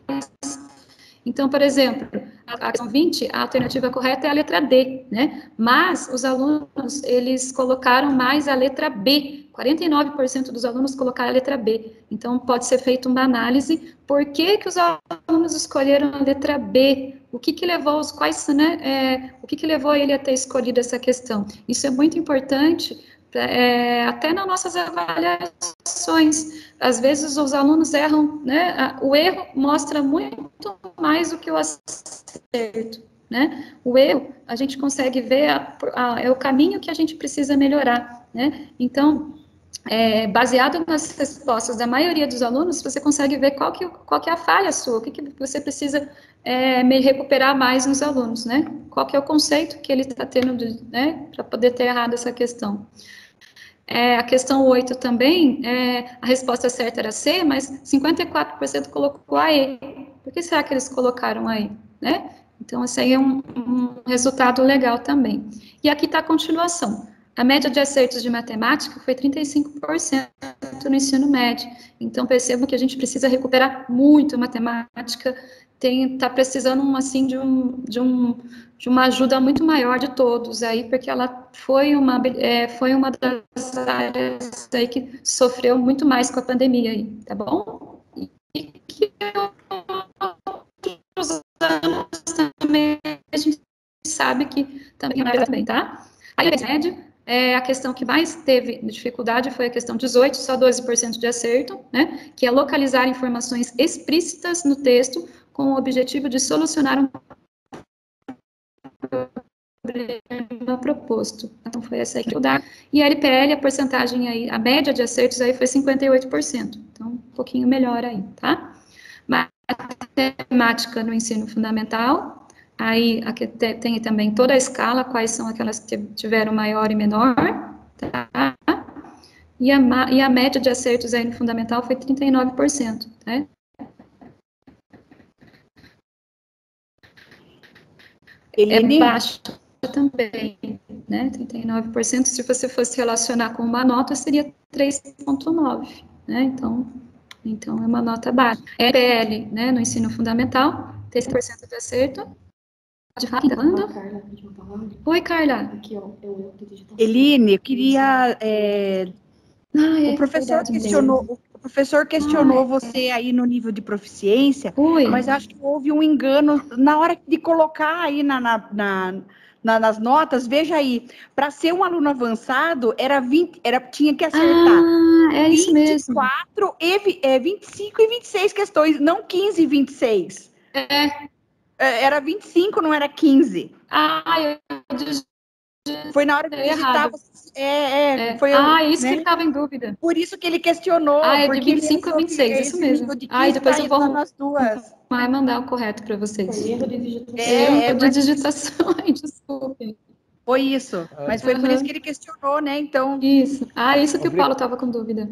Speaker 3: Então, por exemplo, a questão 20, a alternativa correta é a letra D, né? Mas os alunos, eles colocaram mais a letra B. 49% dos alunos colocaram a letra B. Então, pode ser feita uma análise por que os alunos escolheram a letra B. O que levou o que levou ele a ter escolhido essa questão? Isso é muito importante, até nas nossas avaliações. Às vezes os alunos erram, né? O erro mostra muito mais do que o acerto, né? O erro, a gente consegue ver, é o caminho que a gente precisa melhorar, né? Então, baseado nas respostas da maioria dos alunos, você consegue ver qual que é a falha sua, o que você precisa recuperar mais nos alunos, né? Qual que é o conceito que ele está tendo, né, para poder ter errado essa questão. A questão 8 também, a resposta certa era C, mas 54% colocou a E. Por que será que eles colocaram aí, né? Então, esse aí é um resultado legal também. E aqui está a continuação. A média de acertos de matemática foi 35% no ensino médio. Então, percebam que a gente precisa recuperar muito a matemática, está precisando, assim, de uma ajuda muito maior de todos aí, porque ela foi uma das áreas aí que sofreu muito mais com a pandemia aí, tá bom? E que outros anos também a gente sabe que também vai bem, tá? Aí o médio, a questão que mais teve dificuldade foi a questão 18, só 12% de acerto, né? Que é localizar informações explícitas no texto com o objetivo de solucionar um problema proposto. Então, foi essa aí que eu dar. E a LPL, a porcentagem aí, a média de acertos aí foi 58%. Então, um pouquinho melhor aí, tá? Matemática no ensino fundamental, aí aqui tem também toda a escala, quais são aquelas que tiveram maior e menor, tá? E a média de acertos aí no fundamental foi 39%, né?
Speaker 5: Eline?
Speaker 3: É baixo também, né? 39%, se você fosse relacionar com uma nota, seria 3,9, né? Então, é uma nota baixa. EPL, né, no ensino fundamental, 30% de acerto. Pode falar, quem tá falando? Oi, Carla.
Speaker 5: Eline, eu queria... o professor questionou você aí no nível de proficiência, mas acho que houve um engano na hora de colocar aí nas notas. Veja aí, para ser um aluno avançado, tinha que acertar
Speaker 3: é isso
Speaker 5: 24, 25 e 26 questões, não 15 e 26. Era 25, não era 15. Foi na hora de digitar.
Speaker 3: Isso que ele estava em dúvida.
Speaker 5: Por isso que ele questionou.
Speaker 3: De 25 a 26, isso mesmo. Depois eu vou
Speaker 5: nas duas.
Speaker 3: Vai mandar o correto para vocês. Erro de digitação. Desculpe.
Speaker 5: Foi isso. Mas foi por isso que ele questionou, né? Então.
Speaker 3: Isso. Isso que o Paulo estava com dúvida.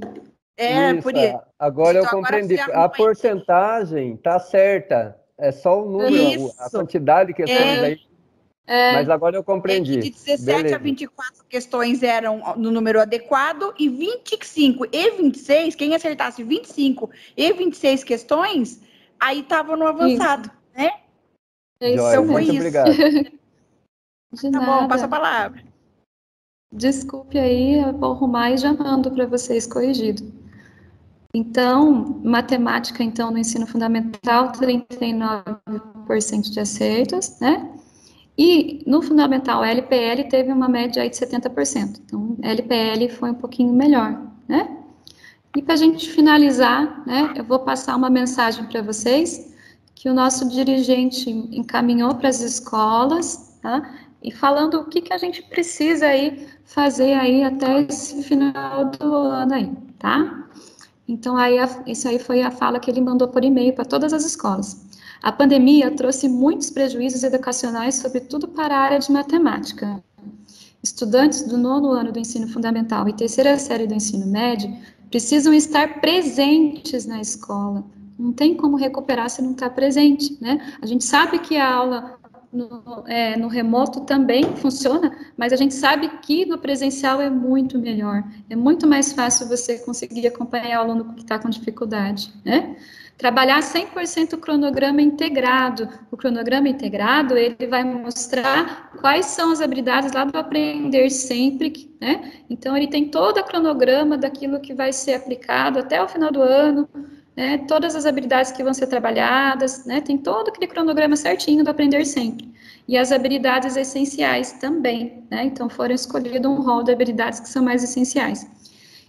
Speaker 5: Por isso.
Speaker 4: Agora eu compreendi. A porcentagem está certa. É só o número, a quantidade de questões aí. Mas agora eu compreendi.
Speaker 5: De 17 a 24 questões eram no número adequado e 25 e 26, quem acertasse 25 e 26 questões, aí estava no avançado, né?
Speaker 4: Então foi isso. Obrigado.
Speaker 5: Tá bom, passa a palavra.
Speaker 3: Desculpe aí, eu vou arrumar e já mando para vocês corrigido. Então, matemática, então, no ensino fundamental, 39% de acertos, né? E no fundamental, a LPL teve uma média aí de 70%. Então, a LPL foi um pouquinho melhor, né? E para a gente finalizar, né, eu vou passar uma mensagem para vocês que o nosso dirigente encaminhou para as escolas, tá? E falando o que a gente precisa aí fazer aí até esse final do ano aí, tá? Então, isso aí foi a fala que ele mandou por e-mail para todas as escolas. A pandemia trouxe muitos prejuízos educacionais, sobretudo para a área de matemática. Estudantes do 9º ano do ensino fundamental e 3ª série do ensino médio precisam estar presentes na escola. Não tem como recuperar se não está presente, né? A gente sabe que a aula no remoto também funciona, mas a gente sabe que no presencial é muito melhor. É muito mais fácil você conseguir acompanhar o aluno que está com dificuldade, né? Trabalhar 100% o cronograma integrado. O cronograma integrado, ele vai mostrar quais são as habilidades lá do aprender sempre, né? Então, ele tem todo o cronograma daquilo que vai ser aplicado até o final do ano, né? Todas as habilidades que vão ser trabalhadas, né? Tem todo aquele cronograma certinho do aprender sempre. E as habilidades essenciais também, né? Então, foram escolhido um rol de habilidades que são mais essenciais.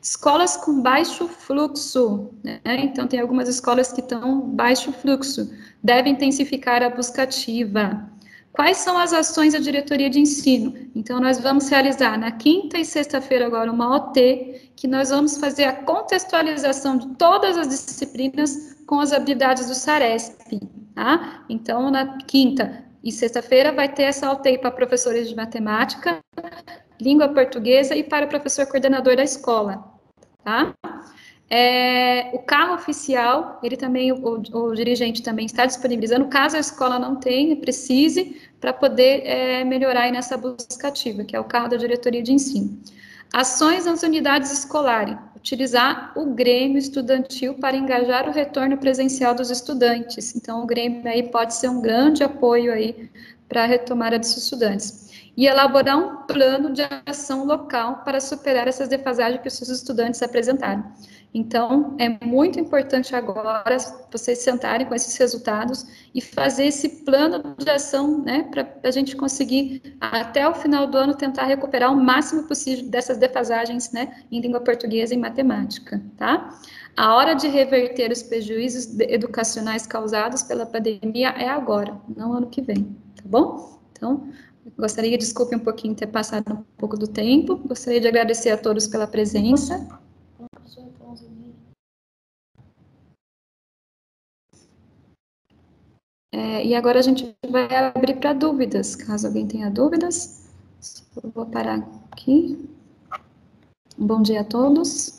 Speaker 3: Escolas com baixo fluxo, né? Então, tem algumas escolas que estão baixo fluxo, devem intensificar a busca ativa. Quais são as ações da diretoria de ensino? Então, nós vamos realizar na quinta e sexta-feira agora uma OT, que nós vamos fazer a contextualização de todas as disciplinas com as habilidades do SARESP, tá? Então, na quinta e sexta-feira vai ter essa OT para professores de matemática, língua portuguesa e para o professor coordenador da escola, tá? O carro oficial, ele também, o dirigente também está disponibilizando, caso a escola não tenha, precise, para poder melhorar aí nessa busca ativa, que é o carro da diretoria de ensino. Ações nas unidades escolares, utilizar o Grêmio Estudantil para engajar o retorno presencial dos estudantes. Então, o Grêmio aí pode ser um grande apoio aí para a retomada dos estudantes. E elaborar um plano de ação local para superar essas defasagens que os seus estudantes apresentaram. Então, é muito importante agora vocês sentarem com esses resultados e fazer esse plano de ação, né, para a gente conseguir, até o final do ano, tentar recuperar o máximo possível dessas defasagens, né, em língua portuguesa e matemática, tá? A hora de reverter os prejuízos educacionais causados pela pandemia é agora, não ano que vem, tá bom? Então, gostaria, desculpe um pouquinho ter passado um pouco do tempo, gostaria de agradecer a todos pela presença. E agora a gente vai abrir para dúvidas, caso alguém tenha dúvidas. Eu vou parar aqui. Bom dia a todos.